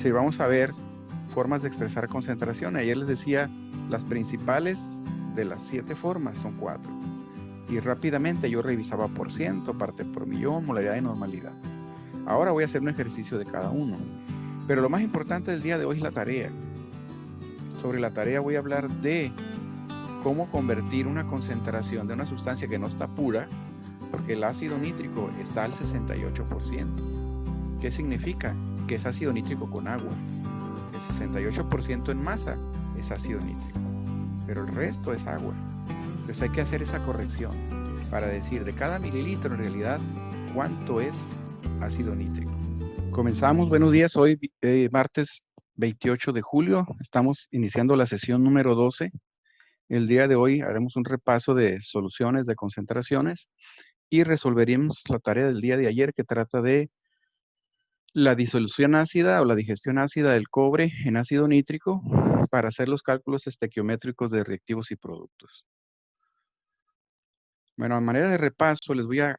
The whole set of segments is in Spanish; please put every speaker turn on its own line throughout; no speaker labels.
Sí, vamos a ver formas de expresar concentración. Ayer les decía, las principales de las 7 formas son 4. Y rápidamente yo revisaba por ciento, parte por millón, molaridad y normalidad. Ahora voy a hacer un ejercicio de cada uno. Pero lo más importante del día de hoy es la tarea. Sobre la tarea voy a hablar de cómo convertir una concentración de una sustancia que no está pura, porque el ácido nítrico está al 68%. ¿Qué significa? Que es ácido nítrico con agua. El 68% en masa es ácido nítrico, pero el resto es agua. Entonces hay que hacer esa corrección para decir de cada mililitro en realidad cuánto es ácido nítrico. Comenzamos, buenos días, hoy martes 28 de julio, estamos iniciando la sesión número 12. El día de hoy haremos un repaso de soluciones de concentraciones y resolveremos la tarea del día de ayer que trata de la disolución ácida o la digestión ácida del cobre en ácido nítrico para hacer los cálculos estequiométricos de reactivos y productos. Bueno, a manera de repaso les voy a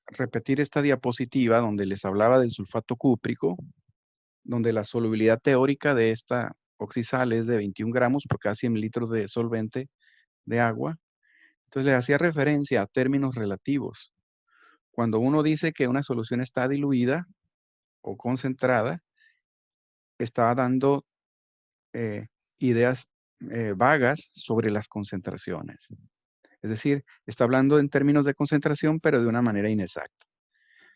repetir esta diapositiva donde les hablaba del sulfato cúprico, donde la solubilidad teórica de esta oxisal es de 21 gramos por cada 100 litros de solvente de agua. Entonces le hacía referencia a términos relativos. Cuando uno dice que una solución está diluida o concentrada, está dando ideas vagas sobre las concentraciones. Es decir, está hablando en términos de concentración, pero de una manera inexacta.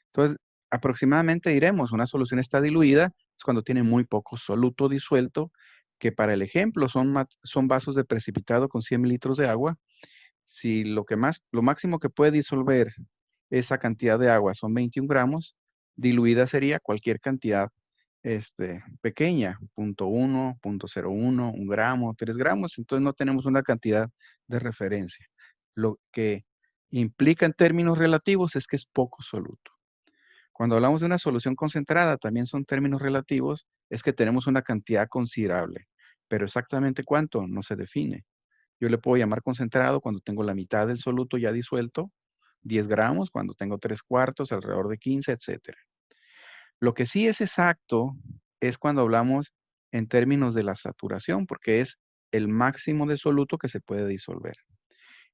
Entonces, aproximadamente diremos, una solución está diluida es cuando tiene muy poco soluto disuelto, que para el ejemplo son vasos de precipitado con 100 mililitros de agua. Si lo máximo que puede disolver esa cantidad de agua son 21 gramos, diluida sería cualquier cantidad pequeña, 0.1, 0.01, 1 gramo, 3 gramos, entonces no tenemos una cantidad de referencia. Lo que implica en términos relativos es que es poco soluto. Cuando hablamos de una solución concentrada, también son términos relativos, es que tenemos una cantidad considerable, pero exactamente cuánto no se define. Yo le puedo llamar concentrado cuando tengo la mitad del soluto ya disuelto, 10 gramos, cuando tengo 3/4, alrededor de 15, etcétera. Lo que sí es exacto es cuando hablamos en términos de la saturación, porque es el máximo de soluto que se puede disolver.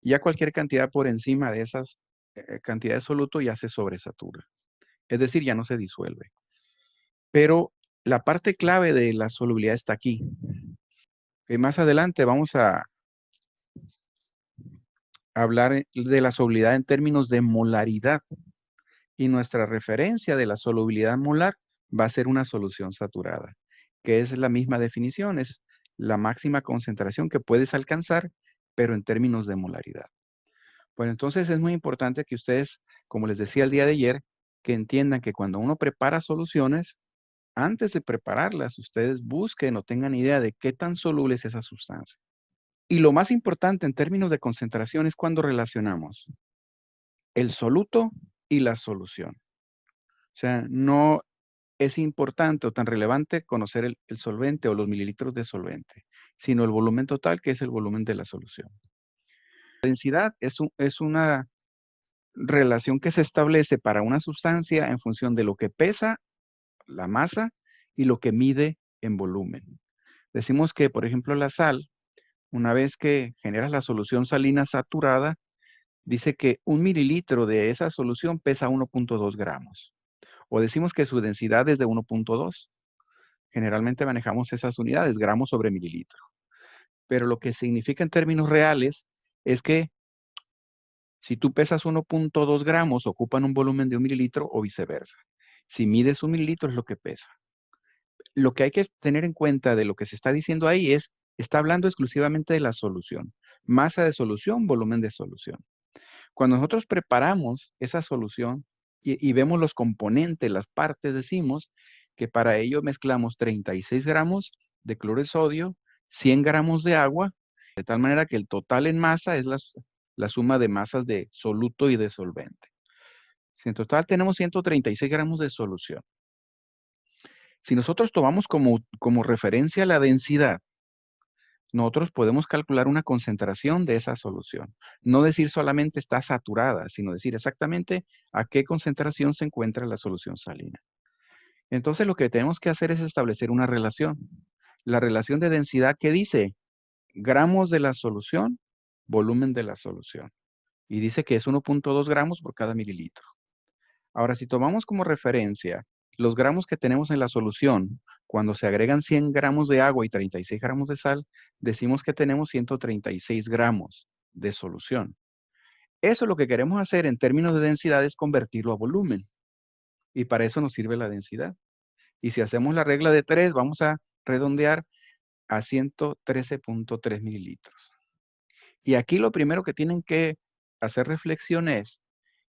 Ya cualquier cantidad por encima de esas cantidades de soluto ya se sobresatura. Es decir, ya no se disuelve. Pero la parte clave de la solubilidad está aquí. Más adelante vamos a hablar de la solubilidad en términos de molaridad. Y nuestra referencia de la solubilidad molar va a ser una solución saturada, que es la misma definición, es la máxima concentración que puedes alcanzar, pero en términos de molaridad. Bueno, entonces es muy importante que ustedes, como les decía el día de ayer, que entiendan que cuando uno prepara soluciones, antes de prepararlas, ustedes busquen o tengan idea de qué tan soluble es esa sustancia. Y lo más importante en términos de concentración es cuando relacionamos el soluto y la solución. O sea, no es importante o tan relevante conocer el solvente o los mililitros de solvente, sino el volumen total, que es el volumen de la solución. La densidad es una relación que se establece para una sustancia en función de lo que pesa, la masa, y lo que mide en volumen. Decimos que, por ejemplo, la sal, una vez que generas la solución salina saturada, dice que 1 mililitro de esa solución pesa 1.2 gramos. O decimos que su densidad es de 1.2. Generalmente manejamos esas unidades, gramos sobre mililitro. Pero lo que significa en términos reales es que si tú pesas 1.2 gramos, ocupan un volumen de 1 mililitro o viceversa. Si mides 1 mililitro es lo que pesa. Lo que hay que tener en cuenta de lo que se está diciendo ahí es, está hablando exclusivamente de la solución. Masa de solución, volumen de solución. Cuando nosotros preparamos esa solución y vemos los componentes, las partes, decimos que para ello mezclamos 36 gramos de cloro de sodio, 100 gramos de agua, de tal manera que el total en masa es la suma de masas de soluto y de solvente. Si en total tenemos 136 gramos de solución. Si nosotros tomamos como referencia la densidad, nosotros podemos calcular una concentración de esa solución. No decir solamente está saturada, sino decir exactamente a qué concentración se encuentra la solución salina. Entonces lo que tenemos que hacer es establecer una relación. La relación de densidad que dice gramos de la solución, volumen de la solución. Y dice que es 1.2 gramos por cada mililitro. Ahora, si tomamos como referencia los gramos que tenemos en la solución, cuando se agregan 100 gramos de agua y 36 gramos de sal, decimos que tenemos 136 gramos de solución. Eso lo que queremos hacer en términos de densidad es convertirlo a volumen. Y para eso nos sirve la densidad. Y si hacemos la regla de 3, vamos a redondear a 113.3 mililitros. Y aquí lo primero que tienen que hacer reflexión es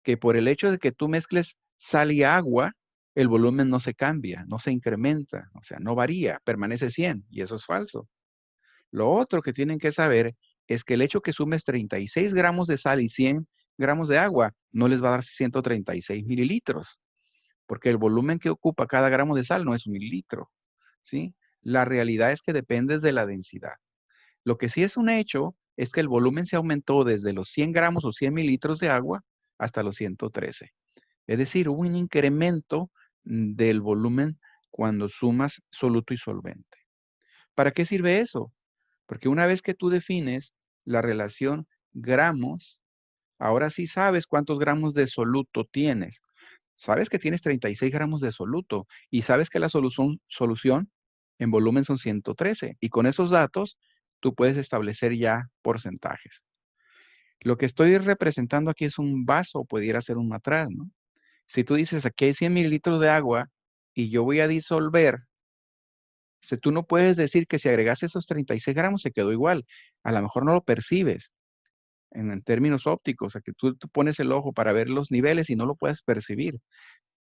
que por el hecho de que tú mezcles sal y agua, el volumen no se cambia, no se incrementa, o sea, no varía, permanece 100, y eso es falso. Lo otro que tienen que saber es que el hecho que sumes 36 gramos de sal y 100 gramos de agua no les va a dar 136 mililitros, porque el volumen que ocupa cada gramo de sal no es un mililitro, ¿sí? La realidad es que depende de la densidad. Lo que sí es un hecho es que el volumen se aumentó desde los 100 gramos o 100 mililitros de agua hasta los 113. Es decir, hubo un incremento del volumen cuando sumas soluto y solvente. ¿Para qué sirve eso? Porque una vez que tú defines la relación gramos, ahora sí sabes cuántos gramos de soluto tienes. Sabes que tienes 36 gramos de soluto y sabes que la solución en volumen son 113. Y con esos datos, tú puedes establecer ya porcentajes. Lo que estoy representando aquí es un vaso, pudiera ser un matraz, ¿no? Si tú dices, aquí hay 100 mililitros de agua y yo voy a disolver, si tú no puedes decir que si agregas esos 36 gramos se quedó igual. A lo mejor no lo percibes en términos ópticos, o sea, que tú pones el ojo para ver los niveles y no lo puedes percibir.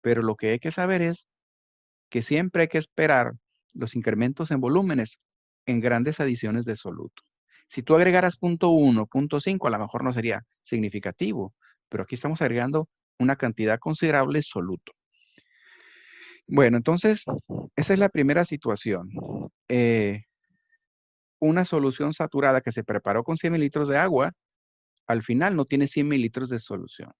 Pero lo que hay que saber es que siempre hay que esperar los incrementos en volúmenes en grandes adiciones de soluto. Si tú agregaras 0.1, 0.5, a lo mejor no sería significativo, pero aquí estamos agregando una cantidad considerable de soluto. Bueno, entonces, esa es la primera situación. Una solución saturada que se preparó con 100 mililitros de agua, al final no tiene 100 mililitros de solución.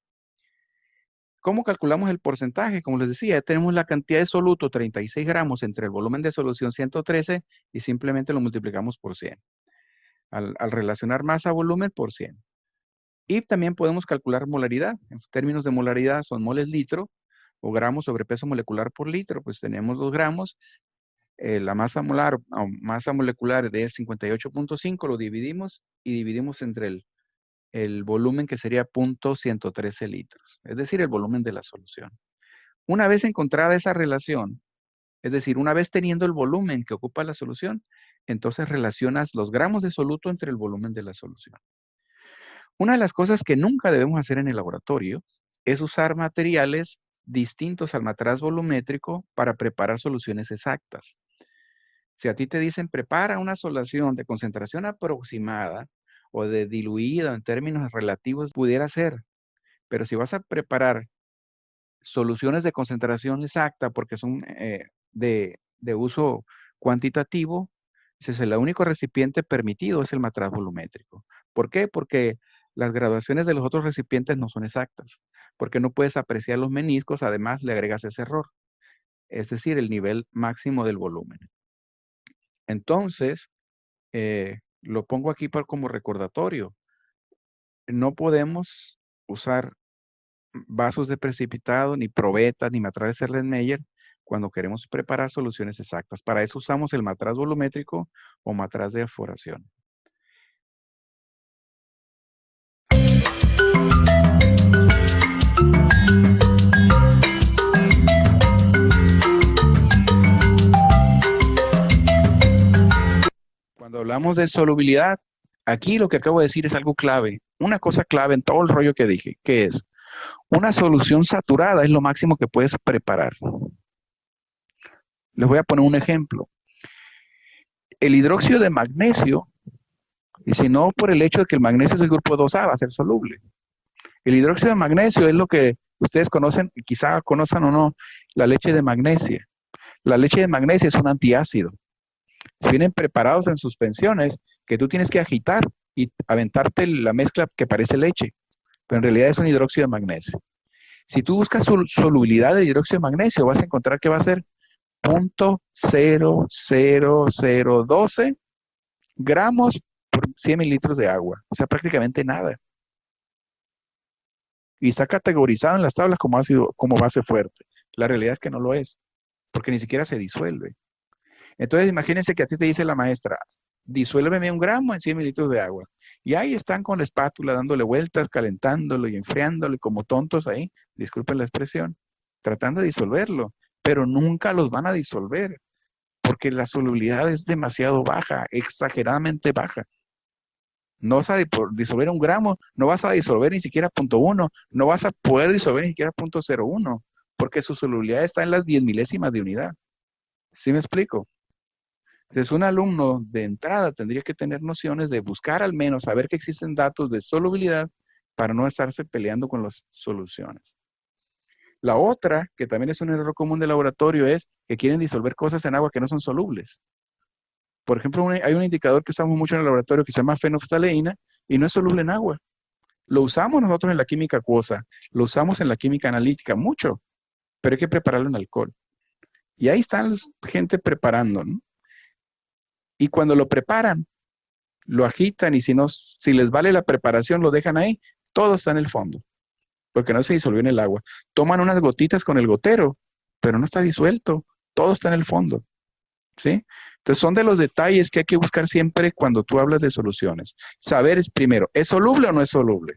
¿Cómo calculamos el porcentaje? Como les decía, ya tenemos la cantidad de soluto, 36 gramos, entre el volumen de solución 113 y simplemente lo multiplicamos por 100. Al relacionar masa a volumen por 100. Y también podemos calcular molaridad. En términos de molaridad son moles litro o gramos sobre peso molecular por litro. Pues tenemos 2 gramos. La masa molar o masa molecular de 58.5 lo dividimos y dividimos entre el volumen que sería 0.113 litros. Es decir, el volumen de la solución. Una vez encontrada esa relación, es decir, una vez teniendo el volumen que ocupa la solución, entonces relacionas los gramos de soluto entre el volumen de la solución. Una de las cosas que nunca debemos hacer en el laboratorio es usar materiales distintos al matraz volumétrico para preparar soluciones exactas. Si a ti te dicen prepara una solución de concentración aproximada o de diluida en términos relativos, pudiera ser. Pero si vas a preparar soluciones de concentración exacta porque son de uso cuantitativo, el único recipiente permitido es el matraz volumétrico. ¿Por qué? Porque las graduaciones de los otros recipientes no son exactas. Porque no puedes apreciar los meniscos, además le agregas ese error. Es decir, el nivel máximo del volumen. Entonces, lo pongo aquí como recordatorio. No podemos usar vasos de precipitado, ni probetas, ni matraces Erlenmeyer cuando queremos preparar soluciones exactas. Para eso usamos el matraz volumétrico o matraz de aforación. Cuando hablamos de solubilidad, aquí lo que acabo de decir es algo clave. Una cosa clave en todo el rollo que dije, que es una solución saturada es lo máximo que puedes preparar. Les voy a poner un ejemplo. El hidróxido de magnesio, y si no por el hecho de que el magnesio es del grupo 2A, va a ser soluble. El hidróxido de magnesio es lo que ustedes conocen, quizá conozcan o no, la leche de magnesia. La leche de magnesia es un antiácido. Vienen preparados en suspensiones que tú tienes que agitar y aventarte la mezcla que parece leche, pero en realidad es un hidróxido de magnesio. Si tú buscas solubilidad del hidróxido de magnesio, vas a encontrar que va a ser .00012 gramos por 100 mililitros de agua. O sea, prácticamente nada. Y está categorizado en las tablas como ácido, como base fuerte. La realidad es que no lo es, porque ni siquiera se disuelve. Entonces, imagínense que a ti te dice la maestra, disuélveme 1 gramo en 100 mililitros de agua. Y ahí están con la espátula dándole vueltas, calentándolo y enfriándolo y como tontos ahí, disculpen la expresión, tratando de disolverlo, pero nunca los van a disolver porque la solubilidad es demasiado baja, exageradamente baja. No vas a disolver 1 gramo, no vas a disolver ni siquiera 0.1, no vas a poder disolver ni siquiera 0.01, porque su solubilidad está en las 10 milésimas de unidad. ¿Sí me explico? Entonces, un alumno de entrada tendría que tener nociones de buscar al menos, saber que existen datos de solubilidad para no estarse peleando con las soluciones. La otra, que también es un error común de laboratorio, es que quieren disolver cosas en agua que no son solubles. Por ejemplo, hay un indicador que usamos mucho en el laboratorio que se llama fenoftaleína y no es soluble en agua. Lo usamos nosotros en la química acuosa, lo usamos en la química analítica mucho, pero hay que prepararlo en alcohol. Y ahí están gente preparando, ¿no? Y cuando lo preparan, lo agitan y si no, si les vale la preparación, lo dejan ahí, todo está en el fondo, porque no se disolvió en el agua. Toman unas gotitas con el gotero, pero no está disuelto, todo está en el fondo, ¿sí? Entonces son de los detalles que hay que buscar siempre cuando tú hablas de soluciones. Saber es primero, ¿es soluble o no es soluble?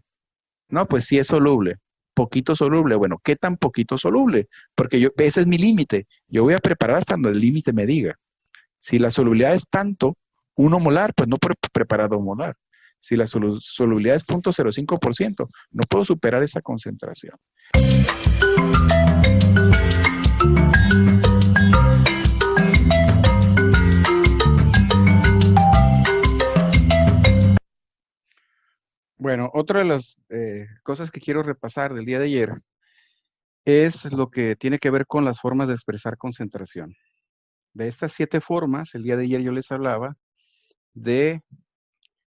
No, pues sí es soluble, poquito soluble. Bueno, ¿qué tan poquito soluble? Porque ese es mi límite. Yo voy a preparar hasta donde el límite me diga. Si la solubilidad es tanto, 1 molar, pues no puedo preparar 2 molar. Si la solubilidad es 0.05%, no puedo superar esa concentración. Bueno, otra de las cosas que quiero repasar del día de ayer es lo que tiene que ver con las formas de expresar concentración. De estas 7 formas, el día de ayer yo les hablaba de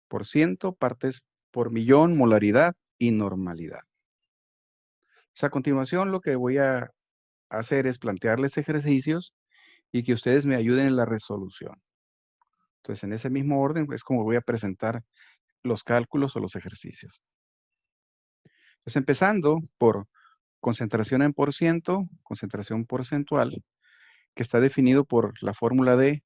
por ciento, partes por millón, molaridad y normalidad. O sea, a continuación lo que voy a hacer es plantearles ejercicios y que ustedes me ayuden en la resolución. Entonces, en ese mismo orden es como voy a presentar los cálculos o los ejercicios. Entonces, empezando por concentración en por ciento, concentración porcentual, que está definido por la fórmula de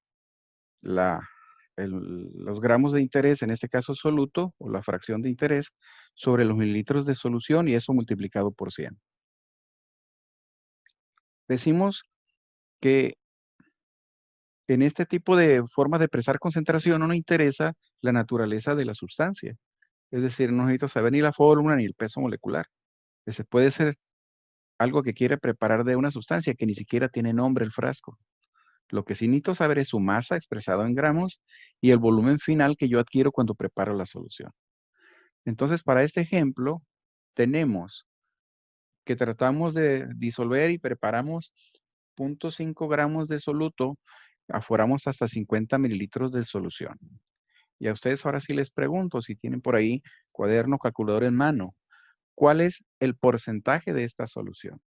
los gramos de interés, en este caso soluto, o la fracción de interés, sobre los mililitros de solución y eso multiplicado por 100. Decimos que en este tipo de formas de expresar concentración no nos interesa la naturaleza de la sustancia. Es decir, no necesito saber ni la fórmula ni el peso molecular. Ese puede ser algo que quiere preparar de una sustancia que ni siquiera tiene nombre el frasco. Lo que sí necesito saber es su masa expresado en gramos y el volumen final que yo adquiero cuando preparo la solución. Entonces, para este ejemplo, tenemos que tratamos de disolver y preparamos 0.5 gramos de soluto, aforamos hasta 50 mililitros de solución. Y a ustedes ahora sí les pregunto, si tienen por ahí cuaderno, calculador en mano, ¿cuál es el porcentaje de esta solución?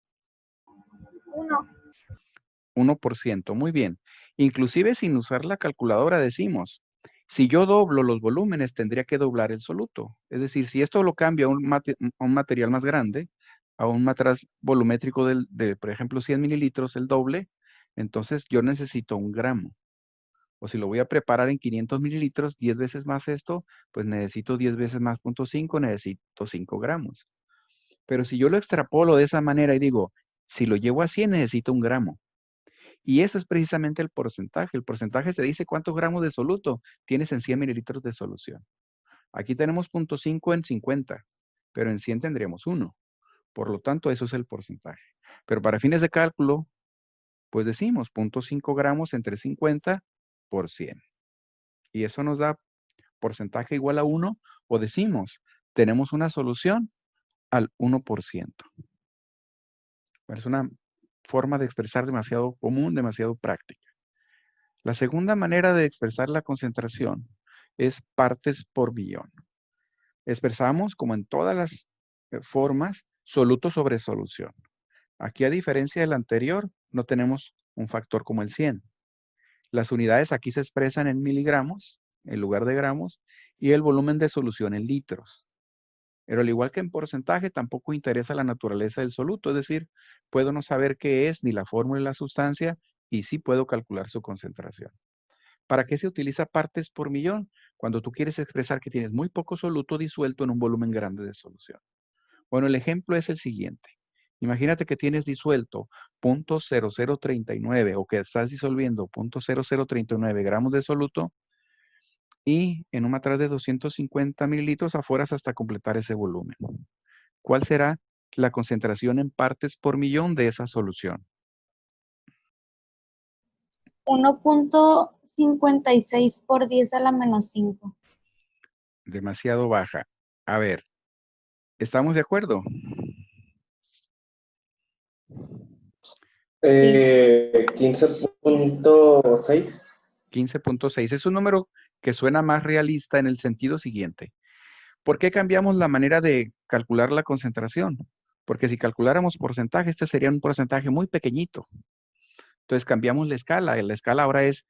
1%, muy bien. Inclusive sin usar la calculadora decimos, si yo doblo los volúmenes, tendría que doblar el soluto. Es decir, si esto lo cambio a un material más grande, a un matraz volumétrico de, por ejemplo, 100 mililitros, el doble, entonces yo necesito 1 gramo. O si lo voy a preparar en 500 mililitros, 10 veces más esto, pues necesito 10 veces más 0.5, necesito 5 gramos. Pero si yo lo extrapolo de esa manera y digo, si lo llevo a 100, necesito 1 gramo. Y eso es precisamente el porcentaje. El porcentaje te dice cuántos gramos de soluto tienes en 100 mililitros de solución. Aquí tenemos 0.5 en 50, pero en 100 tendríamos 1. Por lo tanto, eso es el porcentaje. Pero para fines de cálculo, pues decimos 0.5 gramos entre 50 por 100. Y eso nos da porcentaje igual a 1, o decimos, tenemos una solución al 1%. Es una forma de expresar demasiado común, demasiado práctica. La segunda manera de expresar la concentración es partes por millón. Expresamos, como en todas las formas, soluto sobre solución. Aquí, a diferencia del anterior, no tenemos un factor como el 100. Las unidades aquí se expresan en miligramos en lugar de gramos y el volumen de solución en litros. Pero al igual que en porcentaje, tampoco interesa la naturaleza del soluto, es decir, puedo no saber qué es ni la fórmula de la sustancia y sí puedo calcular su concentración. ¿Para qué se utiliza partes por millón? Cuando tú quieres expresar que tienes muy poco soluto disuelto en un volumen grande de solución. Bueno, el ejemplo es el siguiente. Imagínate que tienes disuelto 0.0039 o que estás disolviendo 0.0039 gramos de soluto y en un matraz de 250 mililitros afuera hasta completar ese volumen. ¿Cuál será la concentración en partes por millón de esa solución?
1.56 por 10 a la menos 5.
Demasiado baja. A ver, ¿estamos de acuerdo?
Sí.
15.6.
15.6 es un número que suena más realista en el sentido siguiente. ¿Por qué cambiamos la manera de calcular la concentración? Porque si calculáramos porcentaje, este sería un porcentaje muy pequeñito. Entonces cambiamos la escala. La escala ahora es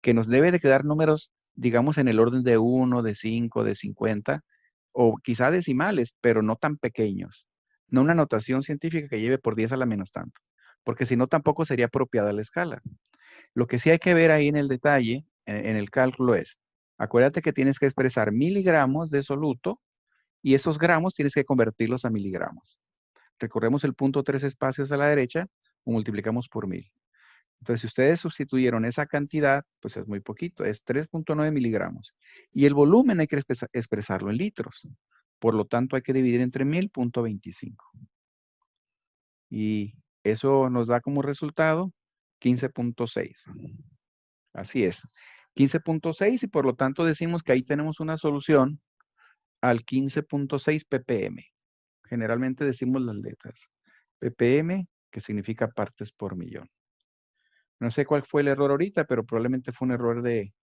que nos debe de quedar números, digamos, en el orden de 1, de 5, de 50, o quizá decimales, pero no tan pequeños. No una notación científica que lleve por 10 a la menos tanto, porque si no tampoco sería apropiada la escala. Lo que sí hay que ver ahí en el detalle, en el cálculo es, acuérdate que tienes que expresar miligramos de soluto y esos gramos tienes que convertirlos a miligramos. Recorremos el punto 3 espacios a la derecha o multiplicamos por 1000. Entonces, si ustedes sustituyeron esa cantidad, pues es muy poquito, es 3.9 miligramos. Y el volumen hay que expresarlo en litros. Por lo tanto, hay que dividir entre 1000.25. Y eso nos da como resultado 15.6. Así es. 15.6 y por lo tanto decimos que ahí tenemos una solución al 15.6 ppm. Generalmente decimos las letras. ppm, que significa partes por millón. No sé cuál fue el error ahorita, pero probablemente fue un error de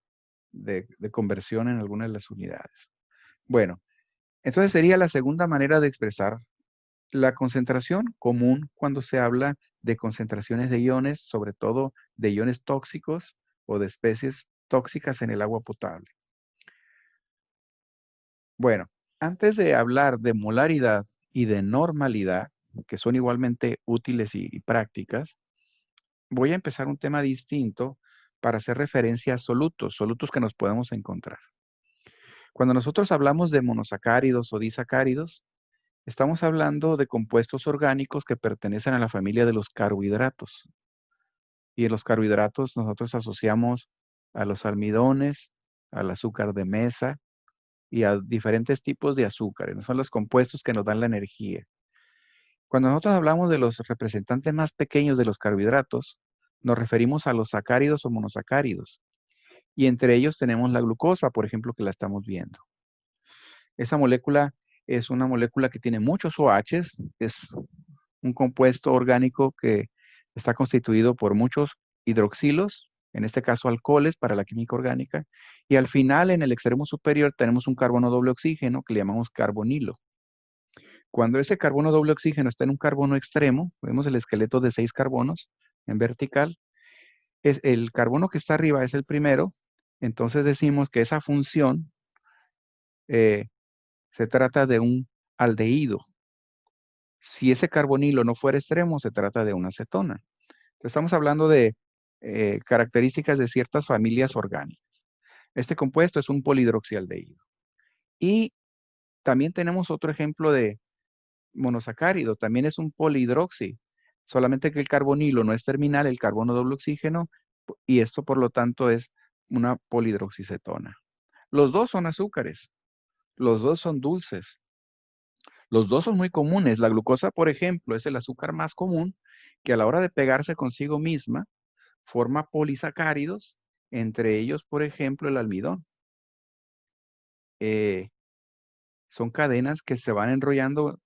conversión en alguna de las unidades. Bueno, entonces sería la segunda manera de expresar la concentración común cuando se habla de concentraciones de iones, sobre todo de iones tóxicos o de especies tóxicas en el agua potable. Bueno, antes de hablar de molaridad y de normalidad, que son igualmente útiles y prácticas, voy a empezar un tema distinto para hacer referencia a solutos, solutos que nos podemos encontrar. Cuando nosotros hablamos de monosacáridos o disacáridos, estamos hablando de compuestos orgánicos que pertenecen a la familia de los carbohidratos. Y en los carbohidratos nosotros asociamos a los almidones, al azúcar de mesa y a diferentes tipos de azúcares. Son los compuestos que nos dan la energía. Cuando nosotros hablamos de los representantes más pequeños de los carbohidratos, nos referimos a los sacáridos o monosacáridos. Y entre ellos tenemos la glucosa, por ejemplo, que la estamos viendo. Esa molécula es una molécula que tiene muchos OHs, es un compuesto orgánico que está constituido por muchos hidroxilos, en este caso alcoholes para la química orgánica, y al final en el extremo superior tenemos un carbono doble oxígeno que le llamamos carbonilo. Cuando ese carbono doble oxígeno está en un carbono extremo, vemos el esqueleto de 6 carbonos en vertical, es el carbono que está arriba es el primero, entonces decimos que esa función eh, se trata de un aldehído. Si ese carbonilo no fuera extremo, se trata de una acetona. Estamos hablando de características de ciertas familias orgánicas. Este compuesto es un polihidroxialdehído. Y también tenemos otro ejemplo de monosacárido, también es un polihidroxi, solamente que el carbonilo no es terminal, el carbono doble oxígeno, y esto por lo tanto es una polihidroxicetona. Los dos son azúcares, los dos son dulces, los dos son muy comunes. La glucosa, por ejemplo, es el azúcar más común que a la hora de pegarse consigo misma forma polisacáridos, entre ellos, por ejemplo, el almidón. Eh, son cadenas que se van enrollando,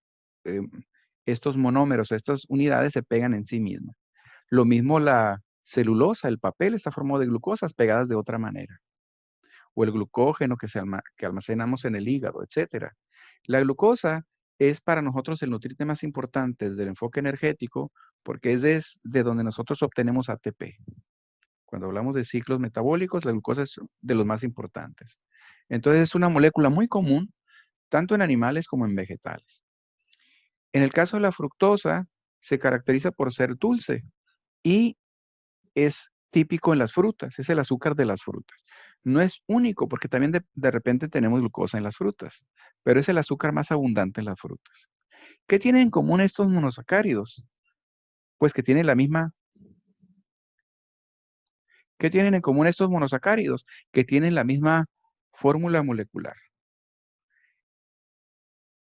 eh, estos monómeros, estas unidades se pegan en sí mismas. Lo mismo la celulosa, el papel está formado de glucosas pegadas de otra manera. O el glucógeno que almacenamos en el hígado, etcétera. La glucosa es para nosotros el nutriente más importante desde el enfoque energético, porque es de donde nosotros obtenemos ATP. Cuando hablamos de ciclos metabólicos, la glucosa es de los más importantes. Entonces es una molécula muy común, tanto en animales como en vegetales. En el caso de la fructosa, se caracteriza por ser dulce y es típico en las frutas, es el azúcar de las frutas. No es único, porque también de repente tenemos glucosa en las frutas, pero es el azúcar más abundante en las frutas. ¿Qué tienen en común estos monosacáridos? Pues que tienen la misma. ¿Qué tienen en común estos monosacáridos? Que tienen la misma fórmula molecular.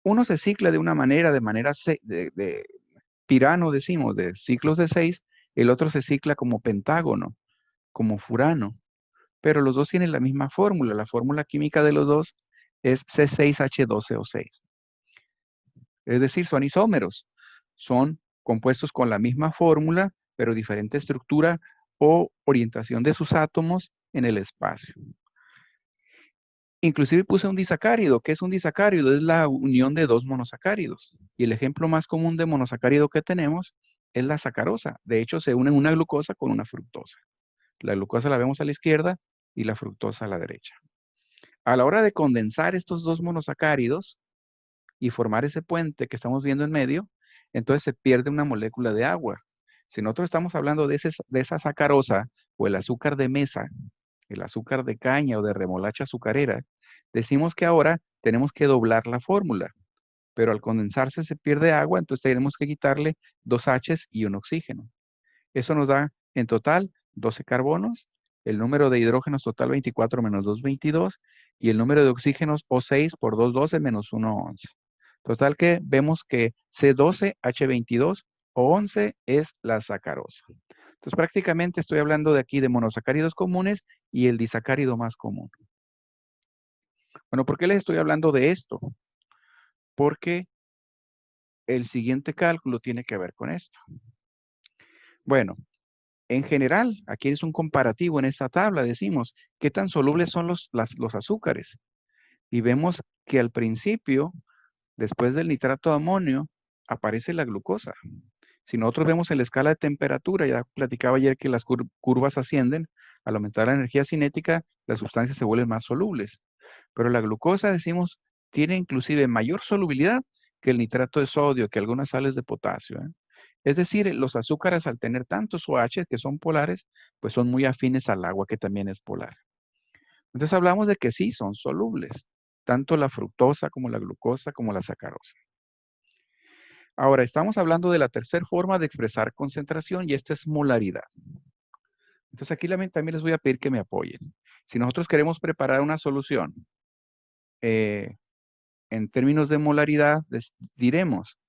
Uno se cicla de una manera, de pirano, decimos, de ciclos de 6, el otro se cicla como pentágono, como furano, pero los dos tienen la misma fórmula. La fórmula química de los dos es C6H12O6. Es decir, son isómeros. Son compuestos con la misma fórmula, pero diferente estructura o orientación de sus átomos en el espacio. Inclusive puse un disacárido. ¿Qué es un disacárido? Es la unión de dos monosacáridos. Y el ejemplo más común de monosacárido que tenemos es la sacarosa. De hecho, se une una glucosa con una fructosa. La glucosa la vemos a la izquierda y la fructosa a la derecha. A la hora de condensar estos dos monosacáridos y formar ese puente que estamos viendo en medio, entonces se pierde una molécula de agua. Si nosotros estamos hablando de esa sacarosa o el azúcar de mesa, el azúcar de caña o de remolacha azucarera, decimos que ahora tenemos que doblar la fórmula, pero al condensarse se pierde agua, entonces tenemos que quitarle dos H's y un oxígeno. Eso nos da en total 12 carbonos, el número de hidrógenos total 24 menos 2, 22, y el número de oxígenos O6 por 2, 12 menos 1, 11. Total que vemos que C12H22 o 11 es la sacarosa. Entonces prácticamente estoy hablando de aquí de monosacáridos comunes y el disacárido más común. Bueno, ¿por qué les estoy hablando de esto? Porque el siguiente cálculo tiene que ver con esto. Bueno, en general, aquí es un comparativo en esta tabla, decimos, ¿qué tan solubles son los azúcares? Y vemos que al principio, después del nitrato de amonio, aparece la glucosa. Si nosotros vemos en la escala de temperatura, ya platicaba ayer que las curvas ascienden, al aumentar la energía cinética, las sustancias se vuelven más solubles. Pero la glucosa, decimos, tiene inclusive mayor solubilidad que el nitrato de sodio, que algunas sales de potasio, ¿eh? Es decir, los azúcares al tener tantos OH que son polares, pues son muy afines al agua que también es polar. Entonces hablamos de que sí, son solubles, tanto la fructosa como la glucosa como la sacarosa. Ahora, estamos hablando de la tercera forma de expresar concentración y esta es molaridad. Entonces aquí también les voy a pedir que me apoyen. Si nosotros queremos preparar una solución en términos de molaridad, diremos,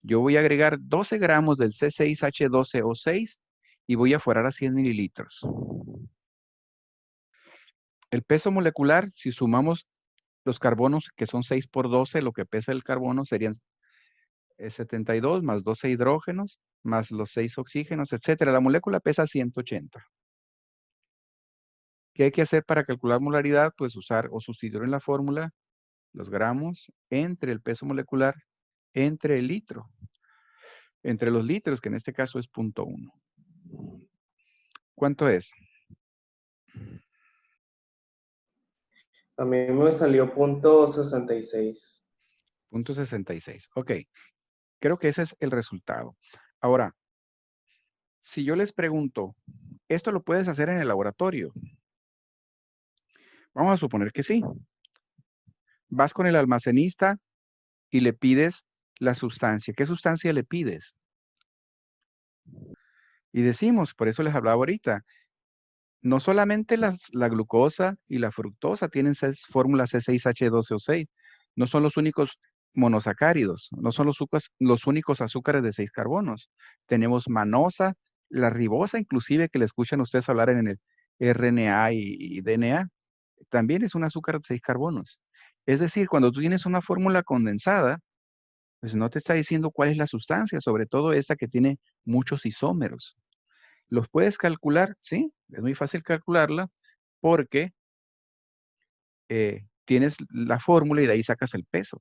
yo voy a agregar 12 gramos del C6H12O6 y voy a furar a 100 mililitros. El peso molecular, si sumamos los carbonos, que son 6 por 12, lo que pesa el carbono serían 72 más 12 hidrógenos, más los 6 oxígenos, etcétera. La molécula pesa 180. ¿Qué hay que hacer para calcular molaridad? Pues usar o sustituir en la fórmula los gramos entre el peso molecular entre el litro, entre los litros, que en este caso es 0.1. ¿Cuánto es?
A mí me salió .66.
0.66. Ok, creo que ese es el resultado. Ahora, si yo les pregunto, ¿esto lo puedes hacer en el laboratorio? Vamos a suponer que sí. Vas con el almacenista y le pides la sustancia. ¿Qué sustancia le pides? Y decimos, por eso les hablaba ahorita, no solamente la glucosa y la fructosa tienen fórmula C6H12O6, no son los únicos monosacáridos, no son los únicos azúcares de 6 carbonos. Tenemos manosa, la ribosa inclusive que le escuchan ustedes hablar en el RNA y DNA, también es un azúcar de 6 carbonos. Es decir, cuando tú tienes una fórmula condensada, pues no te está diciendo cuál es la sustancia, sobre todo esta que tiene muchos isómeros. ¿Los puedes calcular? Sí, es muy fácil calcularla porque tienes la fórmula y de ahí sacas el peso.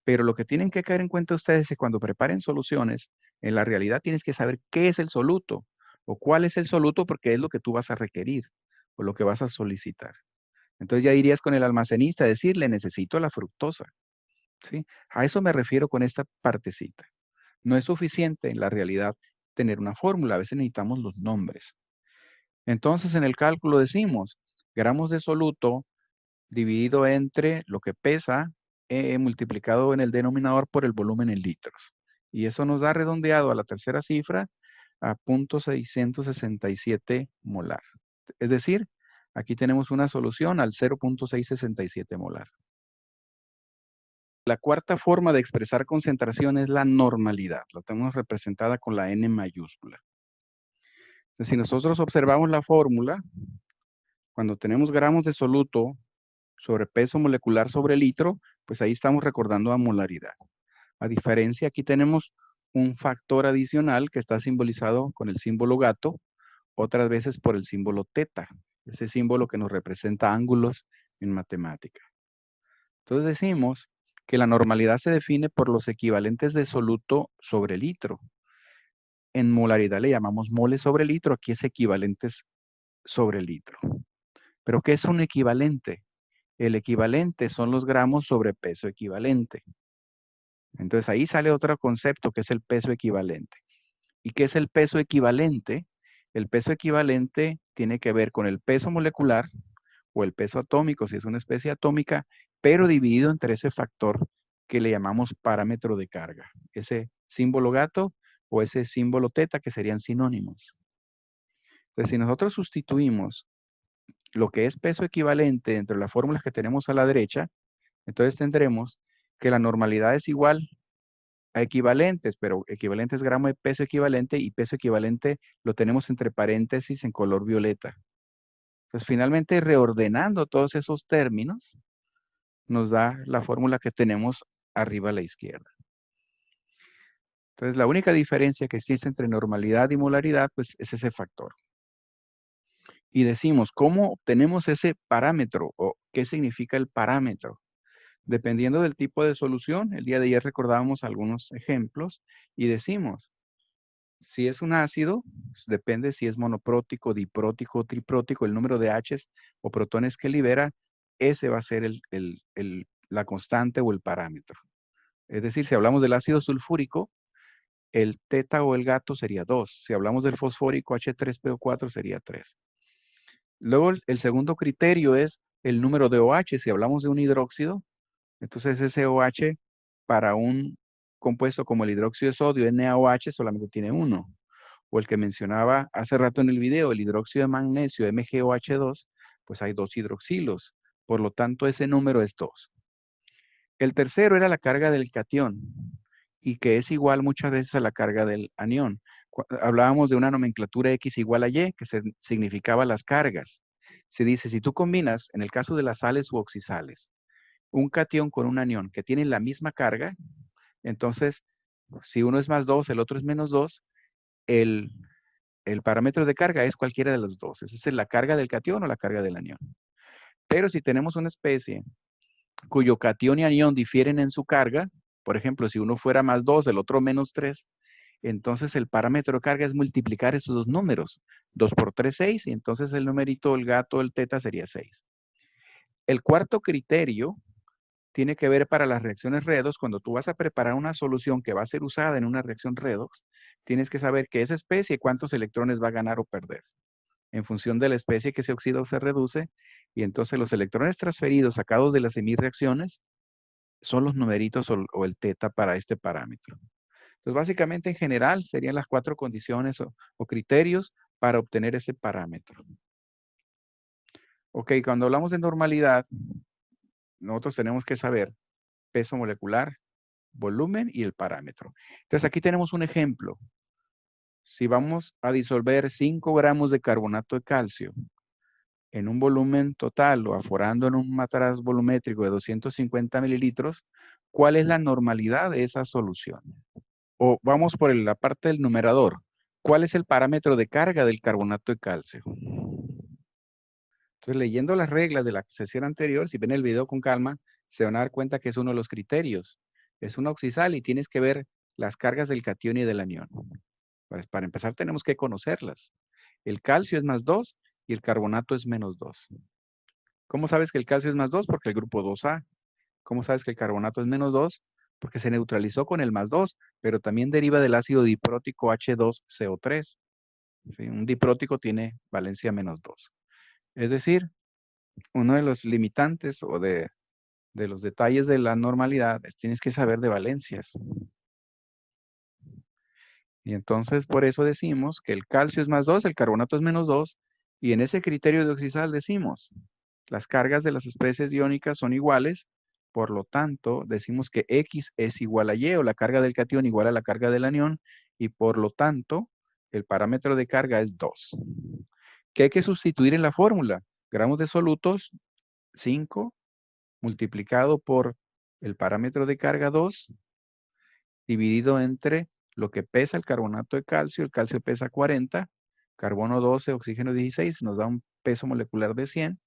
Pero lo que tienen que caer en cuenta ustedes es que cuando preparen soluciones, en la realidad tienes que saber qué es el soluto o cuál es el soluto porque es lo que tú vas a requerir o lo que vas a solicitar. Entonces ya irías con el almacenista a decirle, necesito la fructosa, ¿sí? A eso me refiero con esta partecita. No es suficiente en la realidad tener una fórmula, a veces necesitamos los nombres. Entonces en el cálculo decimos gramos de soluto dividido entre lo que pesa multiplicado en el denominador por el volumen en litros. Y eso nos da redondeado a la tercera cifra a 0.667 molar. Es decir, aquí tenemos una solución al 0.667 molar. La cuarta forma de expresar concentración es la normalidad. La tenemos representada con la N mayúscula. Entonces, si nosotros observamos la fórmula, cuando tenemos gramos de soluto sobre peso molecular sobre litro, pues ahí estamos recordando a molaridad. A diferencia, aquí tenemos un factor adicional que está simbolizado con el símbolo gato, otras veces por el símbolo teta, ese símbolo que nos representa ángulos en matemática. Entonces decimos que la normalidad se define por los equivalentes de soluto sobre litro. En molaridad le llamamos mole sobre litro, aquí es equivalentes sobre litro. ¿Pero qué es un equivalente? El equivalente son los gramos sobre peso equivalente. Entonces ahí sale otro concepto que es el peso equivalente. ¿Y qué es el peso equivalente? El peso equivalente tiene que ver con el peso molecular o el peso atómico, si es una especie atómica, pero dividido entre ese factor que le llamamos parámetro de carga. Ese símbolo gato o ese símbolo teta que serían sinónimos. Entonces, si nosotros sustituimos lo que es peso equivalente entre las fórmulas que tenemos a la derecha, entonces tendremos que la normalidad es igual a equivalentes, pero equivalente es gramo de peso equivalente y peso equivalente lo tenemos entre paréntesis en color violeta. Pues finalmente reordenando todos esos términos nos da la fórmula que tenemos arriba a la izquierda. Entonces la única diferencia que existe entre normalidad y molaridad pues es ese factor. Y decimos, ¿cómo obtenemos ese parámetro o qué significa el parámetro? Dependiendo del tipo de solución, el día de ayer recordábamos algunos ejemplos y decimos, si es un ácido, pues, depende si es monoprótico, diprótico, triprótico, el número de H's o protones que libera, ese va a ser la constante o el parámetro. Es decir, si hablamos del ácido sulfúrico, el teta o el gato sería 2. Si hablamos del fosfórico, H3PO4 sería 3. Luego, el segundo criterio es el número de OH. Si hablamos de un hidróxido, entonces ese OH para un compuesto como el hidróxido de sodio, NaOH, solamente tiene uno. O el que mencionaba hace rato en el video, el hidróxido de magnesio, MgOH2, pues hay 2 hidroxilos. Por lo tanto, ese número es 2. El tercero era la carga del catión, y que es igual muchas veces a la carga del anión. Hablábamos de una nomenclatura X igual a Y, que significaba las cargas. Se dice, si tú combinas, en el caso de las sales u oxisales, un catión con un anión que tienen la misma carga, entonces, si uno es más 2, el otro es menos 2, el parámetro de carga es cualquiera de los dos. Esa es la carga del catión o la carga del anión. Pero si tenemos una especie cuyo catión y anión difieren en su carga, por ejemplo, si uno fuera más 2, el otro menos 3, entonces el parámetro de carga es multiplicar esos dos números. 2 por 3, 6, y entonces el numerito, el gato, el teta sería 6. El cuarto criterio tiene que ver para las reacciones redox. Cuando tú vas a preparar una solución que va a ser usada en una reacción redox, tienes que saber que esa especie cuántos electrones va a ganar o perder en función de la especie que se oxida o se reduce, y entonces los electrones transferidos sacados de las semireacciones son los numeritos o el teta para este parámetro. Entonces, básicamente, en general, serían las 4 condiciones o criterios para obtener ese parámetro. Ok, cuando hablamos de normalidad, nosotros tenemos que saber peso molecular, volumen y el parámetro. Entonces, aquí tenemos un ejemplo. Si vamos a disolver 5 gramos de carbonato de calcio en un volumen total o aforando en un matraz volumétrico de 250 mililitros, ¿cuál es la normalidad de esa solución? O vamos por la parte del numerador. ¿Cuál es el parámetro de carga del carbonato de calcio? Entonces, leyendo las reglas de la sesión anterior, si ven el video con calma, se van a dar cuenta que es uno de los criterios. Es una oxisal y tienes que ver las cargas del catión y del anión. Pues para empezar tenemos que conocerlas. El calcio es +2 y el carbonato es -2. ¿Cómo sabes que el calcio es +2? Porque el grupo 2A. ¿Cómo sabes que el carbonato es -2? Porque se neutralizó con el +2, pero también deriva del ácido diprótico H2CO3. ¿Sí? Un diprótico tiene valencia -2. Es decir, uno de los limitantes o de los detalles de la normalidad es tienes que saber de valencias. Y entonces por eso decimos que el calcio es +2, el carbonato es -2, y en ese criterio de oxisal decimos, las cargas de las especies iónicas son iguales, por lo tanto decimos que X es igual a Y, o la carga del catión igual a la carga del anión, y por lo tanto el parámetro de carga es 2. ¿Qué hay que sustituir en la fórmula? Gramos de solutos, 5, multiplicado por el parámetro de carga 2, dividido entre lo que pesa el carbonato de calcio. El calcio pesa 40, carbono 12, oxígeno 16, nos da un peso molecular de 100,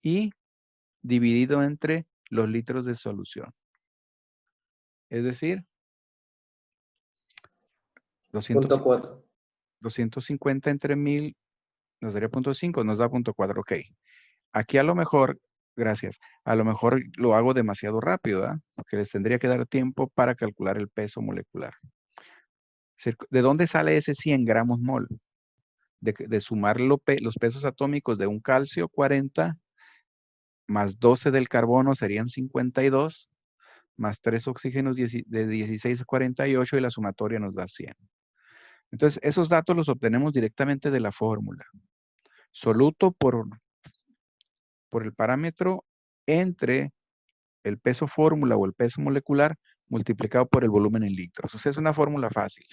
y dividido entre los litros de solución. Es decir, 200
.4.
250 entre 1000 nos daría 0.5, nos da 0.4, ok. Aquí a lo mejor, gracias, a lo mejor lo hago demasiado rápido, ¿verdad? Porque les tendría que dar tiempo para calcular el peso molecular. ¿De dónde sale ese 100 gramos mol? De sumar los pesos atómicos de un calcio, 40, más 12 del carbono serían 52, más 3 oxígenos de 16 a 48, y la sumatoria nos da 100. Entonces, esos datos los obtenemos directamente de la fórmula. Soluto por el parámetro entre el peso fórmula o el peso molecular multiplicado por el volumen en litros. O sea, es una fórmula fácil.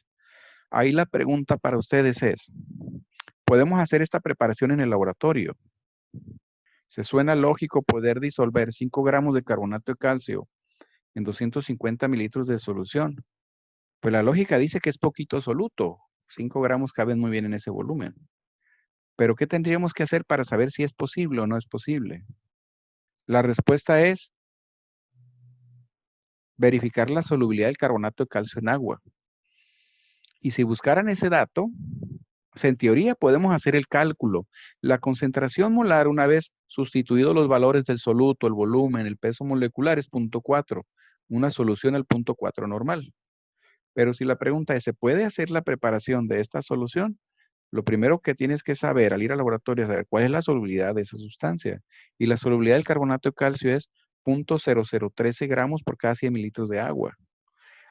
Ahí la pregunta para ustedes es, ¿podemos hacer esta preparación en el laboratorio? ¿Se suena lógico poder disolver 5 gramos de carbonato de calcio en 250 mililitros de solución? Pues la lógica dice que es poquito soluto. 5 gramos caben muy bien en ese volumen. Pero ¿qué tendríamos que hacer para saber si es posible o no es posible? La respuesta es verificar la solubilidad del carbonato de calcio en agua. Y si buscaran ese dato, o sea, en teoría podemos hacer el cálculo. La concentración molar, una vez sustituidos los valores del soluto, el volumen, el peso molecular, es 0.4. Una solución al 0.4 normal. Pero si la pregunta es, ¿se puede hacer la preparación de esta solución? Lo primero que tienes que saber al ir al laboratorio es saber cuál es la solubilidad de esa sustancia. Y la solubilidad del carbonato de calcio es 0.0013 gramos por cada 100 mililitros de agua.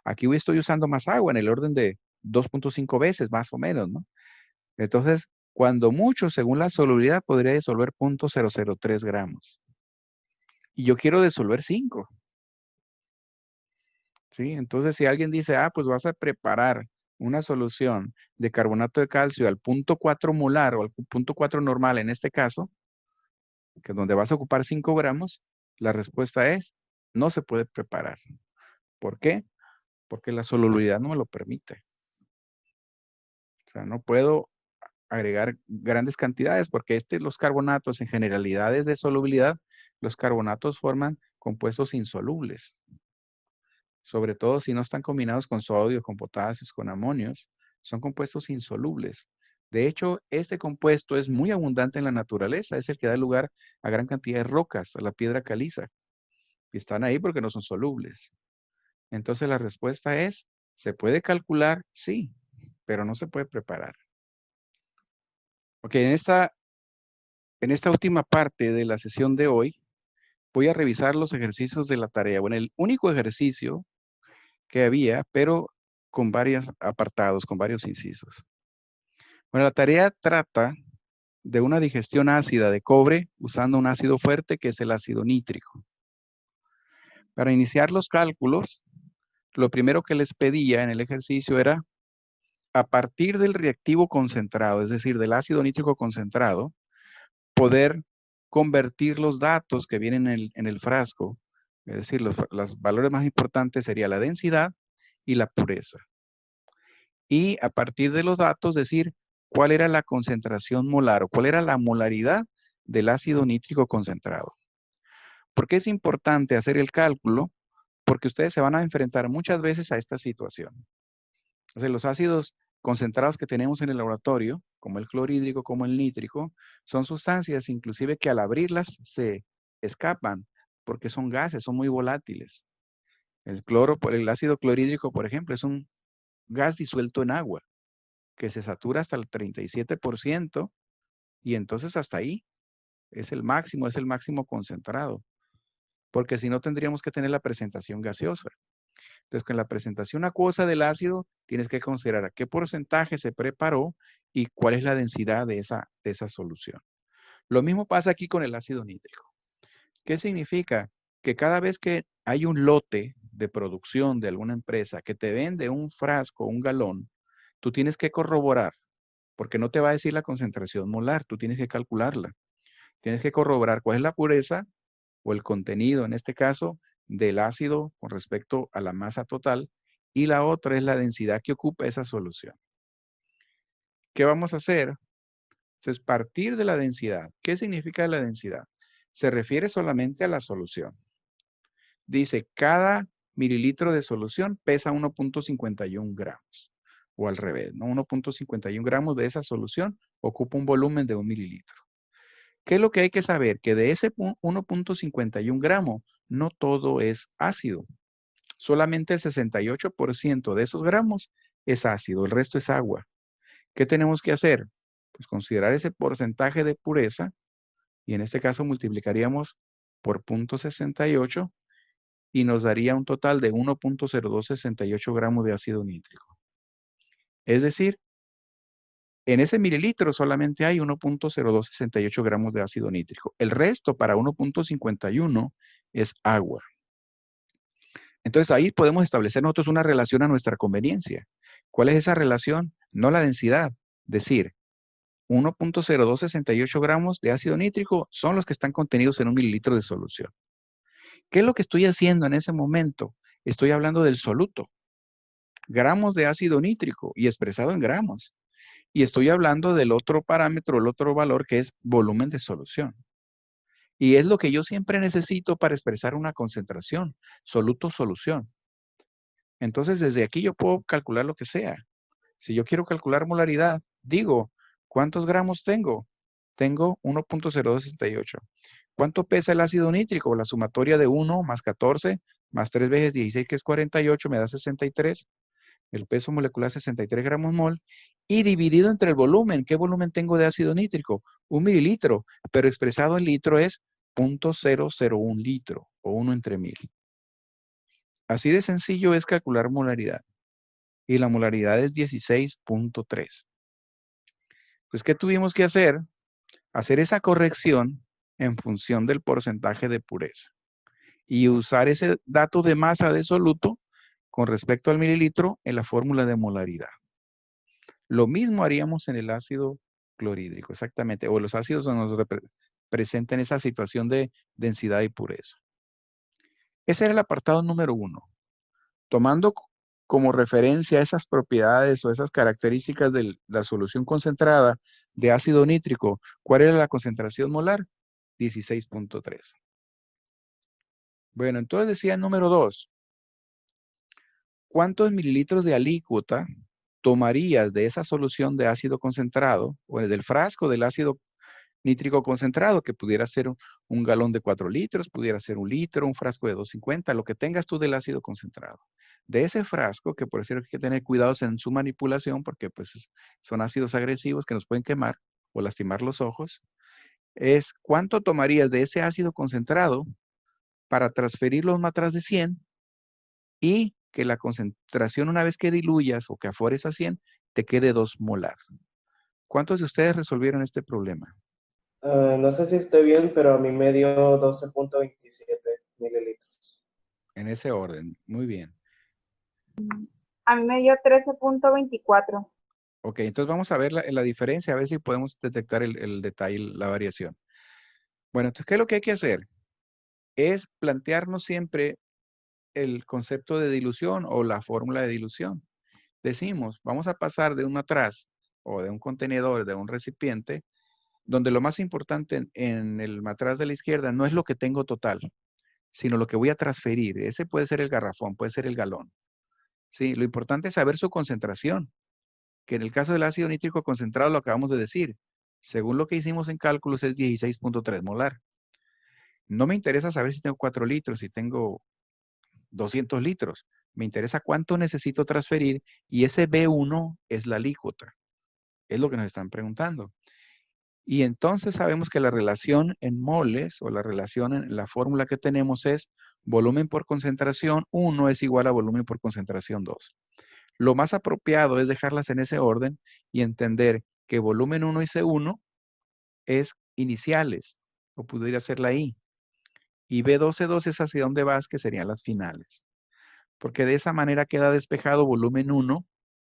Aquí estoy usando más agua, en el orden de 2.5 veces más o menos, ¿no? Entonces, cuando mucho, según la solubilidad, podría disolver 0.003 gramos. Y yo quiero disolver 5. ¿Sí? Entonces, si alguien dice, pues vas a preparar una solución de carbonato de calcio al 0.4 molar o al 0.4 normal en este caso, que es donde vas a ocupar 5 gramos, la respuesta es, no se puede preparar. ¿Por qué? Porque la solubilidad no me lo permite. O sea, no puedo agregar grandes cantidades porque los carbonatos en generalidades de solubilidad, los carbonatos forman compuestos insolubles. Sobre todo si no están combinados con sodio, con potasios, con amonios, son compuestos insolubles. De hecho, este compuesto es muy abundante en la naturaleza, es el que da lugar a gran cantidad de rocas, a la piedra caliza. Y están ahí porque no son solubles. Entonces la respuesta es, ¿se puede calcular? Sí, pero no se puede preparar. Ok, en esta última parte de la sesión de hoy, voy a revisar los ejercicios de la tarea. Bueno, el único ejercicio que había, pero con varios apartados, con varios incisos. Bueno, la tarea trata de una digestión ácida de cobre usando un ácido fuerte que es el ácido nítrico. Para iniciar los cálculos, lo primero que les pedía en el ejercicio era, a partir del reactivo concentrado, es decir, del ácido nítrico concentrado, poder convertir los datos que vienen en el frasco, es decir, los valores más importantes sería la densidad y la pureza. Y a partir de los datos decir cuál era la concentración molar o cuál era la molaridad del ácido nítrico concentrado. ¿Por qué es importante hacer el cálculo? porque ustedes se van a enfrentar muchas veces a esta situación. Entonces, los ácidos concentrados que tenemos en el laboratorio, como el clorhídrico, como el nítrico, son sustancias inclusive que al abrirlas se escapan porque son gases, son muy volátiles. El ácido clorhídrico, por ejemplo, es un gas disuelto en agua que se satura hasta el 37% y entonces hasta ahí es el máximo concentrado, porque si no tendríamos que tener la presentación gaseosa. Entonces, con la presentación acuosa del ácido, tienes que considerar a qué porcentaje se preparó y cuál es la densidad de esa solución. Lo mismo pasa aquí con el ácido nítrico. ¿Qué significa? Que cada vez que hay un lote de producción de alguna empresa que te vende un frasco, un galón, tú tienes que corroborar, porque no te va a decir la concentración molar, tú tienes que calcularla. Tienes que corroborar cuál es la pureza o el contenido, en este caso, del ácido con respecto a la masa total, y la otra es la densidad que ocupa esa solución. ¿Qué vamos a hacer? Es partir de la densidad. ¿Qué significa la densidad? Se refiere solamente a la solución. Dice, cada mililitro de solución pesa 1.51 gramos, o al revés, ¿no? 1.51 gramos de esa solución ocupa un volumen de 1 mililitro. ¿Qué es lo que hay que saber? Que de ese 1.51 gramos, no todo es ácido. Solamente el 68% de esos gramos es ácido, el resto es agua. ¿Qué tenemos que hacer? Pues considerar ese porcentaje de pureza y en este caso multiplicaríamos por 0.68 y nos daría un total de 1.0268 gramos de ácido nítrico. Es decir, en ese mililitro solamente hay 1.0268 gramos de ácido nítrico. El resto para 1.51 es agua. Entonces ahí podemos establecer nosotros una relación a nuestra conveniencia. ¿Cuál es esa relación? No la densidad. Decir, 1.0268 gramos de ácido nítrico son los que están contenidos en un mililitro de solución. ¿Qué es lo que estoy haciendo en ese momento? Estoy hablando del soluto. Gramos de ácido nítrico y expresado en gramos. Y estoy hablando del otro parámetro, el otro valor que es volumen de solución. Y es lo que yo siempre necesito para expresar una concentración, soluto-solución. Entonces, desde aquí yo puedo calcular lo que sea. Si yo quiero calcular molaridad, digo, ¿cuántos gramos tengo? Tengo 1.0268. ¿Cuánto pesa el ácido nítrico? La sumatoria de 1 más 14 más 3 veces 16, que es 48, me da 63. El peso molecular 63 gramos mol. Y dividido entre el volumen. ¿Qué volumen tengo de ácido nítrico? 1 mililitro, pero expresado en litro es 0.001 litro o 1 entre 1000. Así de sencillo es calcular molaridad. Y la molaridad es 16.3. Pues, ¿qué tuvimos que hacer? Hacer esa corrección en función del porcentaje de pureza. Y usar ese dato de masa de soluto con respecto al mililitro en la fórmula de molaridad. Lo mismo haríamos en el ácido clorhídrico, exactamente. O los ácidos nos representan esa situación de densidad y pureza. Ese era el apartado número 1. Tomando como referencia esas propiedades o esas características de la solución concentrada de ácido nítrico, ¿cuál era la concentración molar? 16.3. Bueno, entonces decía el número 2. ¿Cuántos mililitros de alícuota tomarías de esa solución de ácido concentrado o del frasco del ácido nítrico concentrado, que pudiera ser un galón de 4 litros, pudiera ser 1 litro, un frasco de 250, lo que tengas tú del ácido concentrado? De ese frasco, que por eso hay que tener cuidados en su manipulación, porque pues son ácidos agresivos que nos pueden quemar o lastimar los ojos, es ¿cuánto tomarías de ese ácido concentrado para transferirlo a un matraz de 100 y que la concentración una vez que diluyas o que afores a 100 te quede 2 molar? ¿Cuántos de ustedes resolvieron este problema?
No sé si estoy bien, pero a mí me dio 12.27 mililitros.
En ese orden, muy bien.
A mí me dio 13.24.
Ok, entonces vamos a ver la diferencia, a ver si podemos detectar el detalle, la variación. Bueno, entonces, ¿qué es lo que hay que hacer? Es plantearnos siempre el concepto de dilución o la fórmula de dilución. Decimos, vamos a pasar de un matraz o de un contenedor, de un recipiente, donde lo más importante en el matraz de la izquierda no es lo que tengo total, sino lo que voy a transferir. Ese puede ser el garrafón, puede ser el galón. Sí, lo importante es saber su concentración, que en el caso del ácido nítrico concentrado lo acabamos de decir. Según lo que hicimos en cálculos es 16.3 molar. No me interesa saber si tengo 4 litros, si tengo 200 litros. Me interesa cuánto necesito transferir y ese B1 es la alícuota. Es lo que nos están preguntando. Y entonces sabemos que la relación en moles o la relación en la fórmula que tenemos es volumen por concentración 1 es igual a volumen por concentración 2. Lo más apropiado es dejarlas en ese orden y entender que volumen 1 y C1 es iniciales, o pudiera ser la I. Y B2, C2 es hacia dónde vas, que serían las finales. Porque de esa manera queda despejado volumen 1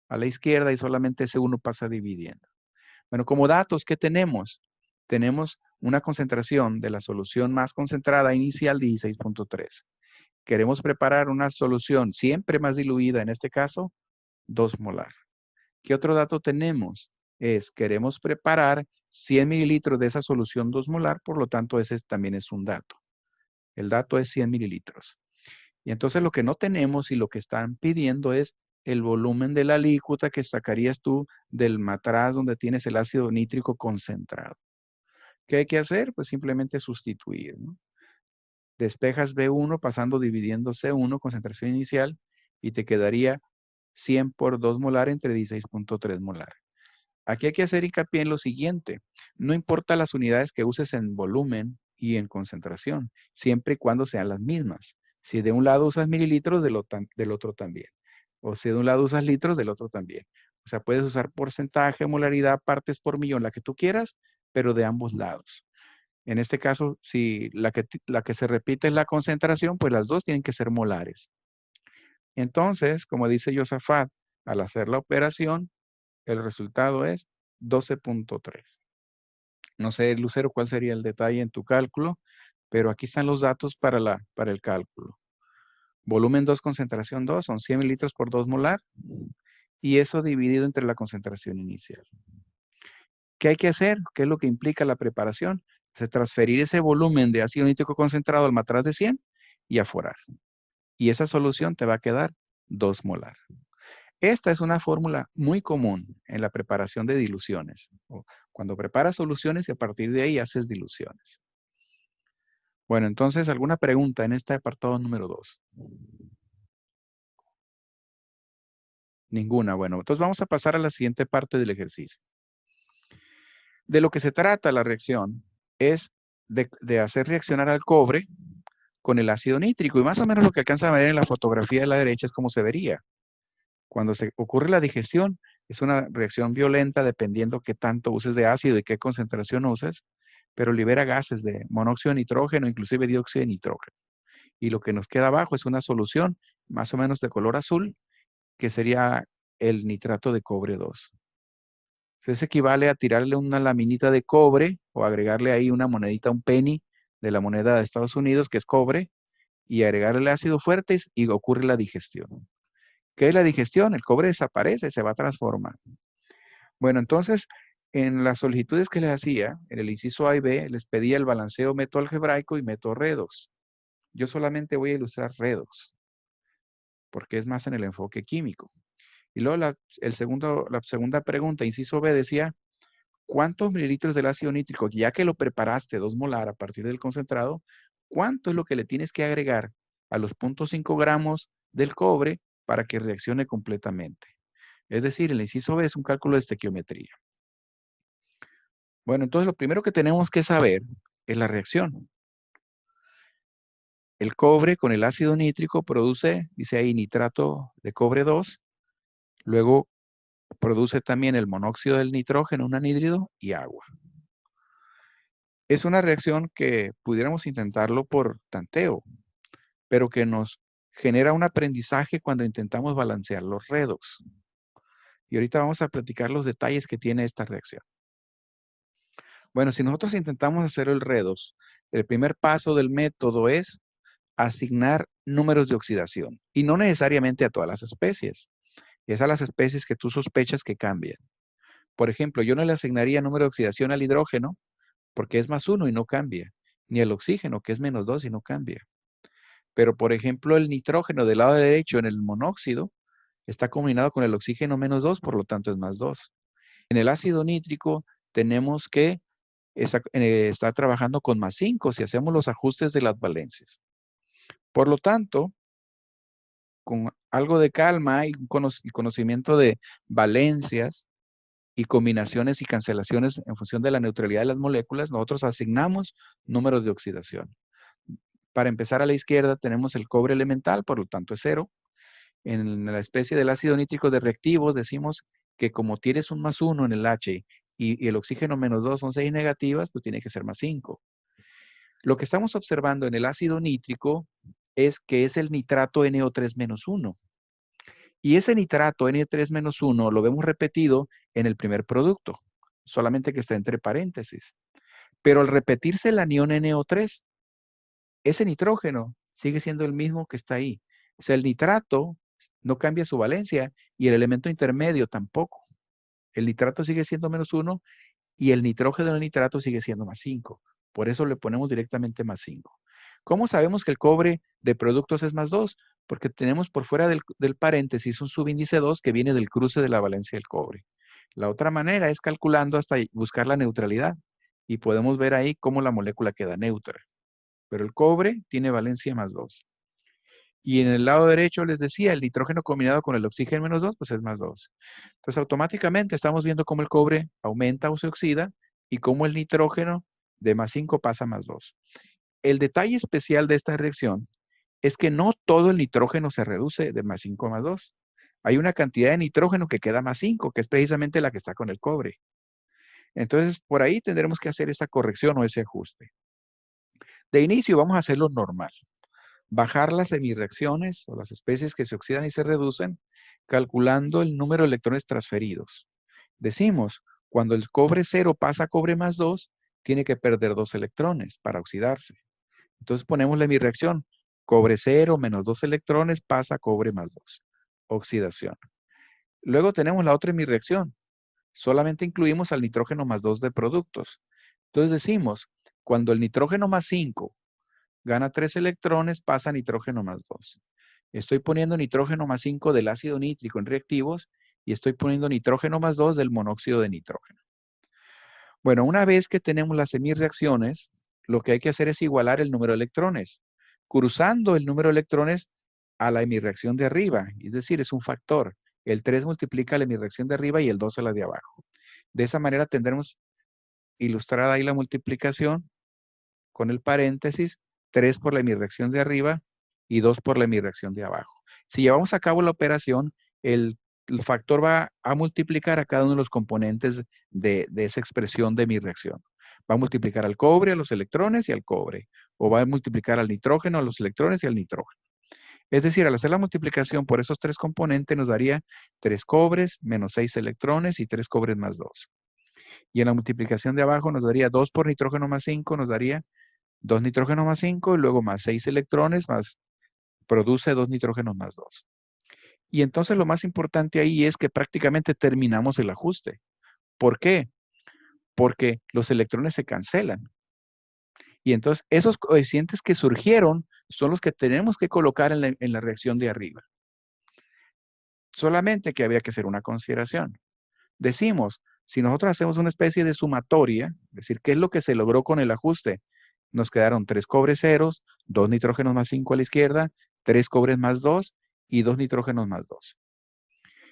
a la izquierda y solamente C1 pasa dividiendo. Bueno, como datos, ¿qué tenemos? Tenemos una concentración de la solución más concentrada inicial 16.3. Queremos preparar una solución siempre más diluida, en este caso, 2 molar. ¿Qué otro dato tenemos? Queremos preparar 100 mililitros de esa solución 2 molar, por lo tanto, ese también es un dato. El dato es 100 mililitros. Y entonces lo que no tenemos y lo que están pidiendo es el volumen de la alícuota que sacarías tú del matraz donde tienes el ácido nítrico concentrado. ¿Qué hay que hacer? Pues simplemente sustituir, ¿no? Despejas B1 pasando dividiendo C1, concentración inicial, y te quedaría 100 por 2 molar entre 16.3 molar. Aquí hay que hacer hincapié en lo siguiente. No importa las unidades que uses en volumen y en concentración, siempre y cuando sean las mismas. Si de un lado usas mililitros, del otro también. O si de un lado usas litros, del otro también. O sea, puedes usar porcentaje, molaridad, partes por millón, la que tú quieras, pero de ambos lados. En este caso, si la que se repite es la concentración, pues las dos tienen que ser molares. Entonces, como dice Josafat, al hacer la operación, el resultado es 12.3. No sé, Lucero, cuál sería el detalle en tu cálculo, pero aquí están los datos para el cálculo. Volumen 2, concentración 2, son 100 mililitros por 2 molar, y eso dividido entre la concentración inicial. ¿Qué hay que hacer? ¿Qué es lo que implica la preparación? Es transferir ese volumen de ácido nítrico concentrado al matraz de 100 y aforar. Y esa solución te va a quedar 2 molar. Esta es una fórmula muy común en la preparación de diluciones. Cuando preparas soluciones y a partir de ahí haces diluciones. Bueno, entonces, ¿alguna pregunta en este apartado número 2? Ninguna. Bueno, entonces vamos a pasar a la siguiente parte del ejercicio. De lo que se trata la reacción es de hacer reaccionar al cobre con el ácido nítrico. Y más o menos lo que alcanza a ver en la fotografía de la derecha es cómo se vería. Cuando se ocurre la digestión, es una reacción violenta dependiendo qué tanto uses de ácido y qué concentración uses, pero libera gases de monóxido de nitrógeno, inclusive dióxido de nitrógeno. Y lo que nos queda abajo es una solución más o menos de color azul, que sería el nitrato de cobre 2. Entonces equivale a tirarle una laminita de cobre o agregarle ahí una monedita, un penny de la moneda de Estados Unidos, que es cobre, y agregarle ácido fuerte y ocurre la digestión. ¿Qué es la digestión? El cobre desaparece, se va a transformar. Bueno, entonces, en las solicitudes que les hacía, en el inciso A y B, les pedía el balanceo método algebraico y método redox. Yo solamente voy a ilustrar redox, porque es más en el enfoque químico. Y luego la segunda pregunta, inciso B, decía, ¿cuántos mililitros del ácido nítrico, ya que lo preparaste 2 molar a partir del concentrado, cuánto es lo que le tienes que agregar a los 0.5 gramos del cobre para que reaccione completamente? Es decir, el inciso B es un cálculo de estequiometría. Bueno, entonces lo primero que tenemos que saber es la reacción. El cobre con el ácido nítrico produce, dice ahí, nitrato de cobre 2. Luego produce también el monóxido del nitrógeno, un anhídrido, y agua. Es una reacción que pudiéramos intentarlo por tanteo, pero que nos genera un aprendizaje cuando intentamos balancear los redox. Y ahorita vamos a platicar los detalles que tiene esta reacción. Bueno, si nosotros intentamos hacer el redox, el primer paso del método es asignar números de oxidación. Y no necesariamente a todas las especies. Es a las especies que tú sospechas que cambian. Por ejemplo, yo no le asignaría número de oxidación al hidrógeno porque es +1 y no cambia. Ni al oxígeno, que es -2 y no cambia. Pero, por ejemplo, el nitrógeno del lado derecho en el monóxido está combinado con el oxígeno -2, por lo tanto es +2. En el ácido nítrico tenemos que está trabajando con +5 si hacemos los ajustes de las valencias. Por lo tanto, con algo de calma y conocimiento de valencias y combinaciones y cancelaciones en función de la neutralidad de las moléculas, nosotros asignamos números de oxidación. Para empezar, a la izquierda tenemos el cobre elemental, por lo tanto es 0. En la especie del ácido nítrico de reactivos decimos que como tienes un +1 en el H y el oxígeno -2 son 6 negativas, pues tiene que ser +5. Lo que estamos observando en el ácido nítrico es que es el nitrato NO3-1. Y ese nitrato NO3-1 lo vemos repetido en el primer producto, solamente que está entre paréntesis. Pero al repetirse el anión NO3, ese nitrógeno sigue siendo el mismo que está ahí. O sea, el nitrato no cambia su valencia y el elemento intermedio tampoco. El nitrato sigue siendo -1 y el nitrógeno del nitrato sigue siendo +5. Por eso le ponemos directamente +5. ¿Cómo sabemos que el cobre de productos es +2? Porque tenemos por fuera del paréntesis un subíndice 2 que viene del cruce de la valencia del cobre. La otra manera es calculando hasta buscar la neutralidad y podemos ver ahí cómo la molécula queda neutra. Pero el cobre tiene valencia +2. Y en el lado derecho les decía, el nitrógeno combinado con el oxígeno -2, pues es +2. Entonces automáticamente estamos viendo cómo el cobre aumenta o se oxida y cómo el nitrógeno de +5 pasa a +2. El detalle especial de esta reacción es que no todo el nitrógeno se reduce de +5 a +2. Hay una cantidad de nitrógeno que queda +5, que es precisamente la que está con el cobre. Entonces, por ahí tendremos que hacer esa corrección o ese ajuste. De inicio vamos a hacerlo normal. Bajar las semirreacciones o las especies que se oxidan y se reducen, calculando el número de electrones transferidos. Decimos, cuando el cobre 0 pasa a cobre +2, tiene que perder 2 electrones para oxidarse. Entonces ponemos la semirreacción, cobre 0 menos 2 electrones pasa a cobre +2. Oxidación. Luego tenemos la otra semirreacción. Solamente incluimos al nitrógeno +2 de productos. Entonces decimos, cuando el nitrógeno +5 gana 3 electrones, pasa a nitrógeno +2. Estoy poniendo nitrógeno +5 del ácido nítrico en reactivos y estoy poniendo nitrógeno +2 del monóxido de nitrógeno. Bueno, una vez que tenemos las semirreacciones, lo que hay que hacer es igualar el número de electrones, cruzando el número de electrones a la semirreacción de arriba, es decir, es un factor. El 3 multiplica la semirreacción de arriba y el 2 a la de abajo. De esa manera tendremos ilustrada ahí la multiplicación con el paréntesis, 3 por la semirreacción de arriba y 2 por la semirreacción de abajo. Si llevamos a cabo la operación, el factor va a multiplicar a cada uno de los componentes de esa expresión de mi reacción. Va a multiplicar al cobre, a los electrones y al cobre. O va a multiplicar al nitrógeno, a los electrones y al nitrógeno. Es decir, al hacer la multiplicación por esos 3 componentes nos daría 3 cobres menos 6 electrones y 3 cobres más 2. Y en la multiplicación de abajo nos daría 2 por nitrógeno +5, nos daría 2 nitrógenos +5 y luego más 6 electrones, más produce 2 nitrógenos +2. Y entonces lo más importante ahí es que prácticamente terminamos el ajuste. ¿Por qué? Porque los electrones se cancelan. Y entonces esos coeficientes que surgieron son los que tenemos que colocar en la reacción de arriba. Solamente que había que hacer una consideración. Decimos, si nosotros hacemos una especie de sumatoria, es decir, ¿qué es lo que se logró con el ajuste? Nos quedaron 3 cobres ceros, 2 nitrógenos +5 a la izquierda, 3 cobres +2 y 2 nitrógenos +2.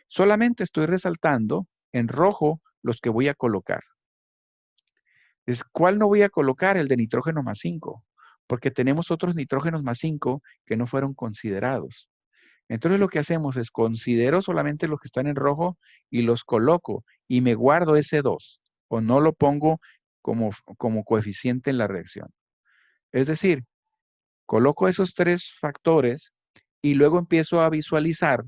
Solamente estoy resaltando en rojo los que voy a colocar. ¿Cuál no voy a colocar? El de nitrógeno +5, porque tenemos otros nitrógenos +5 que no fueron considerados. Entonces lo que hacemos es considero solamente los que están en rojo y los coloco y me guardo ese 2 o no lo pongo como coeficiente en la reacción. Es decir, coloco esos 3 factores y luego empiezo a visualizar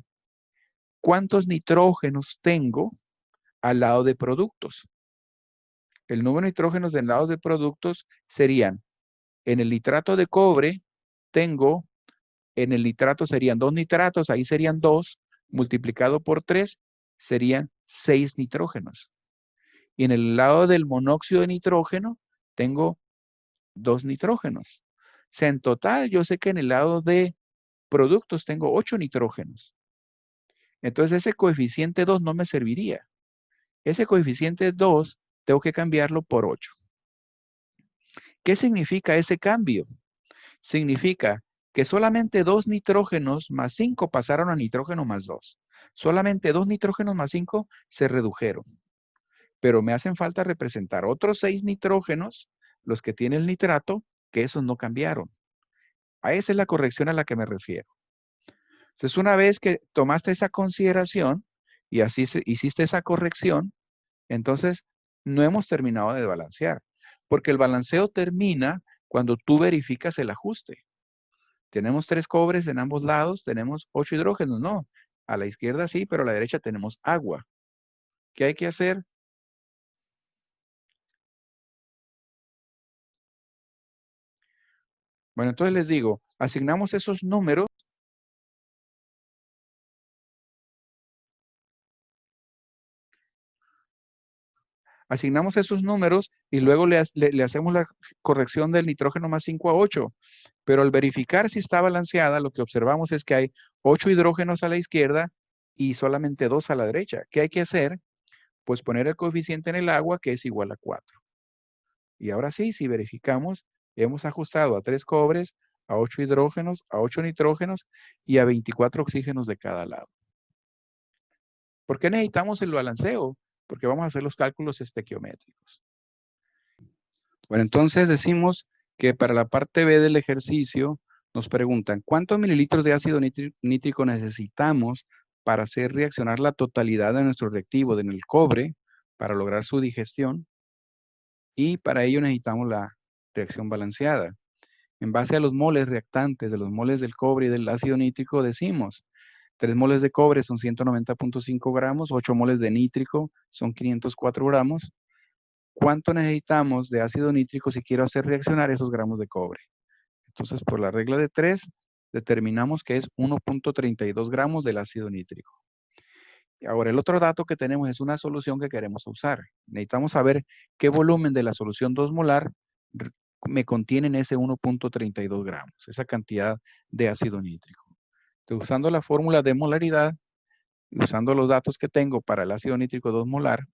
cuántos nitrógenos tengo al lado de productos. El número de nitrógenos del lado de productos serían, en el nitrato de cobre, en el nitrato serían 2 nitratos, ahí serían 2, multiplicado por 3, serían 6 nitrógenos. Y en el lado del monóxido de nitrógeno, tengo 2 nitrógenos. sea, en total, yo sé que en el lado de productos tengo 8 nitrógenos. Entonces, ese coeficiente 2 no me serviría. Ese coeficiente 2 tengo que cambiarlo por 8. ¿Qué significa ese cambio? Significa que solamente 2 nitrógenos más 5 pasaron a nitrógeno más 2. Solamente 2 nitrógenos más 5 se redujeron. Pero me hacen falta representar otros 6 nitrógenos, los que tiene el nitrato, que esos no cambiaron. A esa es la corrección a la que me refiero. Entonces, una vez que tomaste esa consideración y así hiciste esa corrección, entonces no hemos terminado de balancear, porque el balanceo termina cuando tú verificas el ajuste. Tenemos 3 cobres en ambos lados, tenemos 8 hidrógenos, no. A la izquierda sí, pero a la derecha tenemos agua. ¿Qué hay que hacer? Bueno, entonces les digo, asignamos esos números. Asignamos esos números y luego le hacemos la corrección del nitrógeno más 5 a 8. Pero al verificar si está balanceada, lo que observamos es que hay 8 hidrógenos a la izquierda y solamente 2 a la derecha. ¿Qué hay que hacer? Pues poner el coeficiente en el agua, que es igual a 4. Y ahora sí, si verificamos, hemos ajustado a 3 cobres, a 8 hidrógenos, a 8 nitrógenos y a 24 oxígenos de cada lado. ¿Por qué necesitamos el balanceo? Porque vamos a hacer los cálculos estequiométricos. Bueno, entonces decimos que para la parte B del ejercicio nos preguntan, ¿cuántos mililitros de ácido nítrico necesitamos para hacer reaccionar la totalidad de nuestro reactivo en el cobre para lograr su digestión? Y para ello necesitamos la reacción balanceada. En base a los moles reactantes de los moles del cobre y del ácido nítrico decimos, 3 moles de cobre son 190.5 gramos, 8 moles de nítrico son 504 gramos. ¿Cuánto necesitamos de ácido nítrico si quiero hacer reaccionar esos gramos de cobre? Entonces, por la regla de 3, determinamos que es 1.32 gramos del ácido nítrico. Ahora, el otro dato que tenemos es una solución que queremos usar. Necesitamos saber qué volumen de la solución 2 molar me contienen ese 1.32 gramos, esa cantidad de ácido nítrico. Entonces, usando la fórmula de molaridad, usando los datos que tengo para el ácido nítrico 2 molar,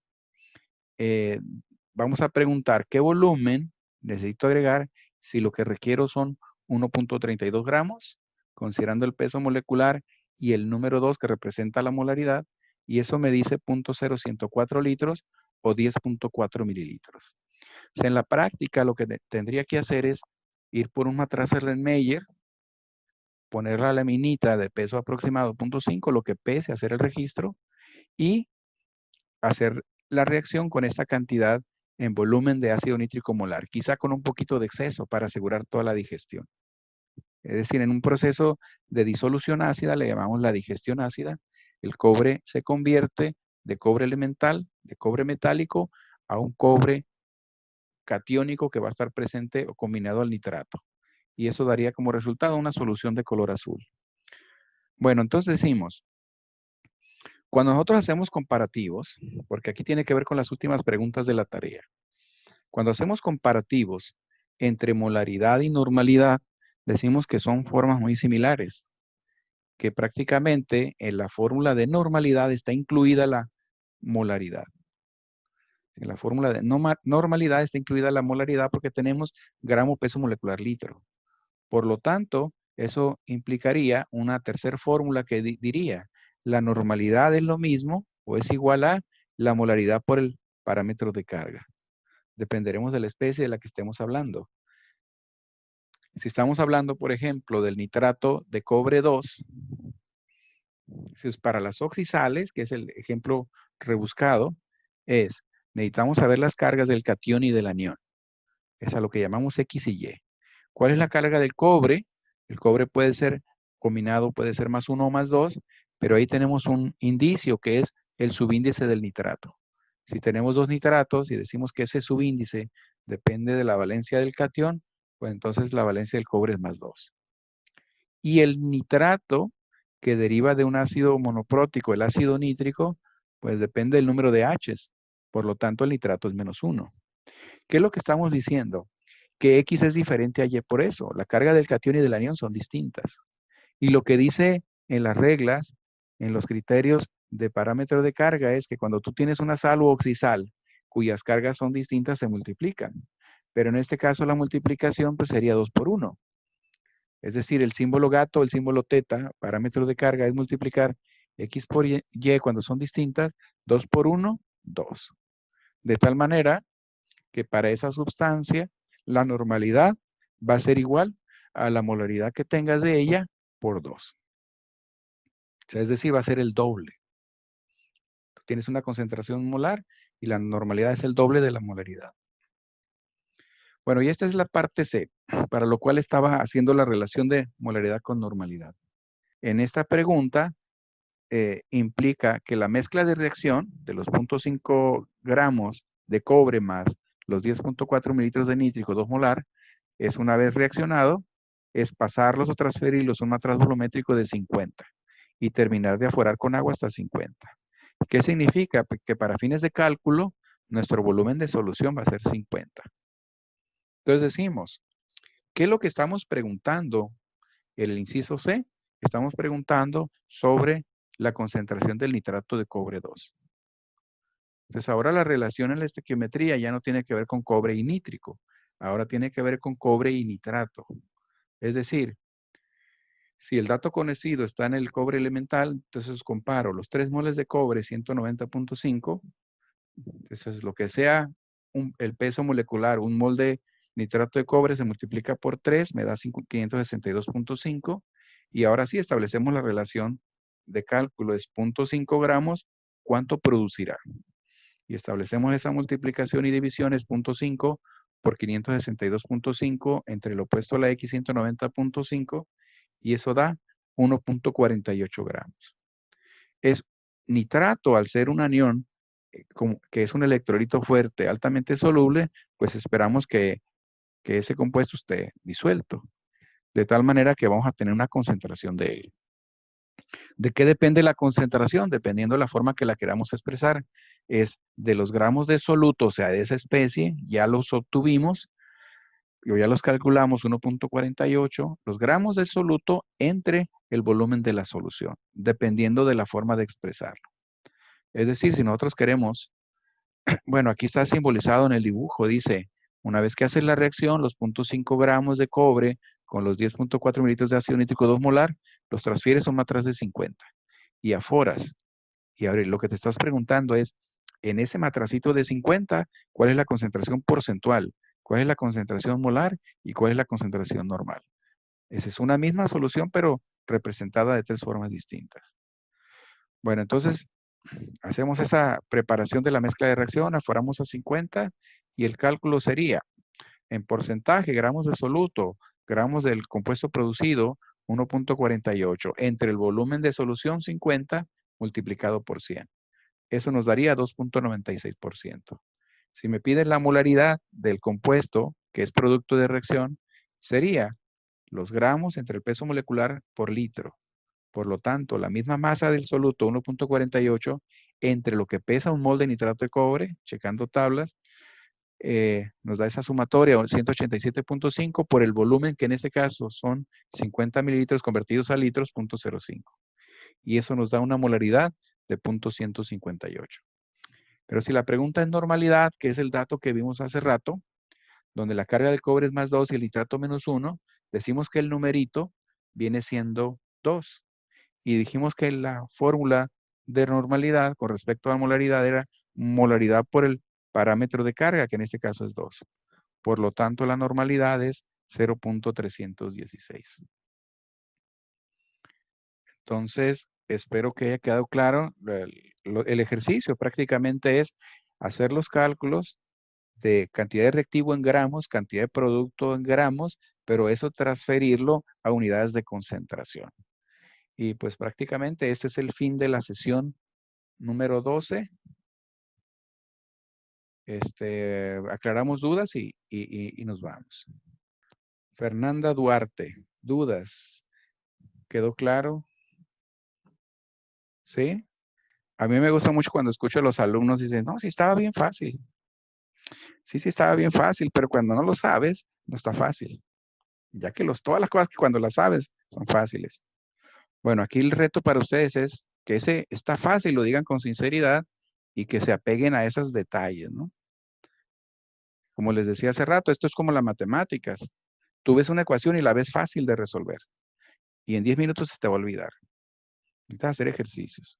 vamos a preguntar qué volumen necesito agregar si lo que requiero son 1.32 gramos, considerando el peso molecular y el número 2 que representa la molaridad, y eso me dice 0.0104 litros o 10.4 mililitros. O sea, en la práctica lo que tendría que hacer es ir por un matraz Erlenmeyer, poner la laminita de peso aproximado 0.5, lo que pese, hacer el registro y hacer la reacción con esta cantidad en volumen de ácido nítrico molar, quizá con un poquito de exceso para asegurar toda la digestión. Es decir, en un proceso de disolución ácida, le llamamos la digestión ácida, el cobre se convierte de cobre elemental, de cobre metálico, a un cobre catiónico que va a estar presente o combinado al nitrato. Y eso daría como resultado una solución de color azul. Bueno, entonces decimos, cuando nosotros hacemos comparativos, porque aquí tiene que ver con las últimas preguntas de la tarea, cuando hacemos comparativos entre molaridad y normalidad, decimos que son formas muy similares, que prácticamente en la fórmula de normalidad está incluida la molaridad. En la fórmula de normalidad está incluida la molaridad porque tenemos gramo peso molecular litro. Por lo tanto, eso implicaría una tercera fórmula que diría, la normalidad es lo mismo o es igual a la molaridad por el parámetro de carga. Dependeremos de la especie de la que estemos hablando. Si estamos hablando, por ejemplo, del nitrato de cobre 2, si es para las oxisales, que es el ejemplo rebuscado, necesitamos saber las cargas del catión y del anión. Es a lo que llamamos X y Y. ¿Cuál es la carga del cobre? El cobre puede ser combinado, puede ser más 1 o más 2, pero ahí tenemos un indicio que es el subíndice del nitrato. Si tenemos 2 nitratos y decimos que ese subíndice depende de la valencia del catión, pues entonces la valencia del cobre es más 2. Y el nitrato, que deriva de un ácido monoprótico, el ácido nítrico, pues depende del número de H's. Por lo tanto, el nitrato es menos 1. ¿Qué es lo que estamos diciendo? que X es diferente a Y por eso. La carga del catión y del anión son distintas. Y lo que dice en las reglas, en los criterios de parámetro de carga, es que cuando tú tienes una sal u oxisal, cuyas cargas son distintas, se multiplican. Pero en este caso la multiplicación pues, sería 2 por 1. Es decir, el símbolo gato, el símbolo teta, parámetro de carga, es multiplicar X por Y cuando son distintas, 2 por 1, 2. De tal manera que para esa sustancia, la normalidad va a ser igual a la molaridad que tengas de ella por 2. O sea, es decir, va a ser el doble. Tú tienes una concentración molar y la normalidad es el doble de la molaridad. Bueno, y esta es la parte C, para lo cual estaba haciendo la relación de molaridad con normalidad. En esta pregunta implica que la mezcla de reacción de los 0.5 gramos de cobre más los 10.4 mililitros de nítrico 2 molar es, una vez reaccionado, es pasarlos o transferirlos a un matraz volumétrico de 50 y terminar de aforar con agua hasta 50. ¿Qué significa? Que para fines de cálculo, nuestro volumen de solución va a ser 50. Entonces decimos, ¿qué es lo que estamos preguntando? El inciso C, estamos preguntando sobre la concentración del nitrato de cobre 2. Entonces ahora la relación en la estequiometría ya no tiene que ver con cobre y nítrico, ahora tiene que ver con cobre y nitrato. Es decir, si el dato conocido está en el cobre elemental, entonces comparo los 3 moles de cobre 190.5, entonces lo que sea el peso molecular, un mol de nitrato de cobre se multiplica por 3, me da 562.5, y ahora sí establecemos la relación de cálculo, es 0.5 gramos, ¿cuánto producirá? Y establecemos esa multiplicación y división es 0.5 por 562.5 entre el opuesto a la X 190.5, y eso da 1.48 gramos. Es nitrato, al ser un anión, que es un electrolito fuerte, altamente soluble, pues esperamos que ese compuesto esté disuelto, de tal manera que vamos a tener una concentración de él. ¿De qué depende la concentración? Dependiendo de la forma que la queramos expresar. Es de los gramos de soluto, o sea, de esa especie, ya los obtuvimos, o ya los calculamos, 1.48, los gramos de soluto entre el volumen de la solución, dependiendo de la forma de expresarlo. Es decir, si nosotros queremos, bueno, aquí está simbolizado en el dibujo, dice, una vez que haces la reacción, los 0.5 gramos de cobre con los 10.4 mililitros de ácido nítrico 2 molar, los transfieres a un matraz de 50 y aforas. Y ahora lo que te estás preguntando es, en ese matracito de 50, ¿cuál es la concentración porcentual? ¿Cuál es la concentración molar? ¿Y cuál es la concentración normal? Esa es una misma solución, pero representada de 3 formas distintas. Bueno, entonces, hacemos esa preparación de la mezcla de reacción, aforamos a 50 y el cálculo sería, en porcentaje, gramos de soluto, gramos del compuesto producido, 1.48, entre el volumen de solución 50 multiplicado por 100. Eso nos daría 2.96%. Si me piden la molaridad del compuesto, que es producto de reacción, sería los gramos entre el peso molecular por litro. Por lo tanto, la misma masa del soluto, 1.48, entre lo que pesa un mol de nitrato de cobre, checando tablas, nos da esa sumatoria, 187.5 por el volumen, que en este caso son 50 mililitros convertidos a litros, 0.05. Y eso nos da una molaridad de 0.158. Pero si la pregunta es normalidad, que es el dato que vimos hace rato, donde la carga del cobre es más 2 y el nitrato menos 1, decimos que el numerito viene siendo 2. Y dijimos que la fórmula de normalidad con respecto a la molaridad era molaridad por el parámetro de carga, que en este caso es 2. Por lo tanto, la normalidad es 0.316. Entonces, espero que haya quedado claro. El ejercicio prácticamente es hacer los cálculos de cantidad de reactivo en gramos, cantidad de producto en gramos, pero eso transferirlo a unidades de concentración. Y pues prácticamente este es el fin de la sesión número 12. Aclaramos dudas y nos vamos. Fernanda Duarte, dudas. ¿Quedó claro? ¿Sí? A mí me gusta mucho cuando escucho a los alumnos y dicen, no, sí estaba bien fácil. Sí estaba bien fácil, pero cuando no lo sabes, No está fácil. Ya que todas las cosas que cuando las sabes son fáciles. Bueno, aquí el reto para ustedes es que ese está fácil, lo digan con sinceridad y que se apeguen a esos detalles, ¿no? Como les decía hace rato, esto es como las matemáticas. Tú ves una ecuación y la ves fácil de resolver. Y en 10 minutos se te va a olvidar. Necesitas hacer ejercicios.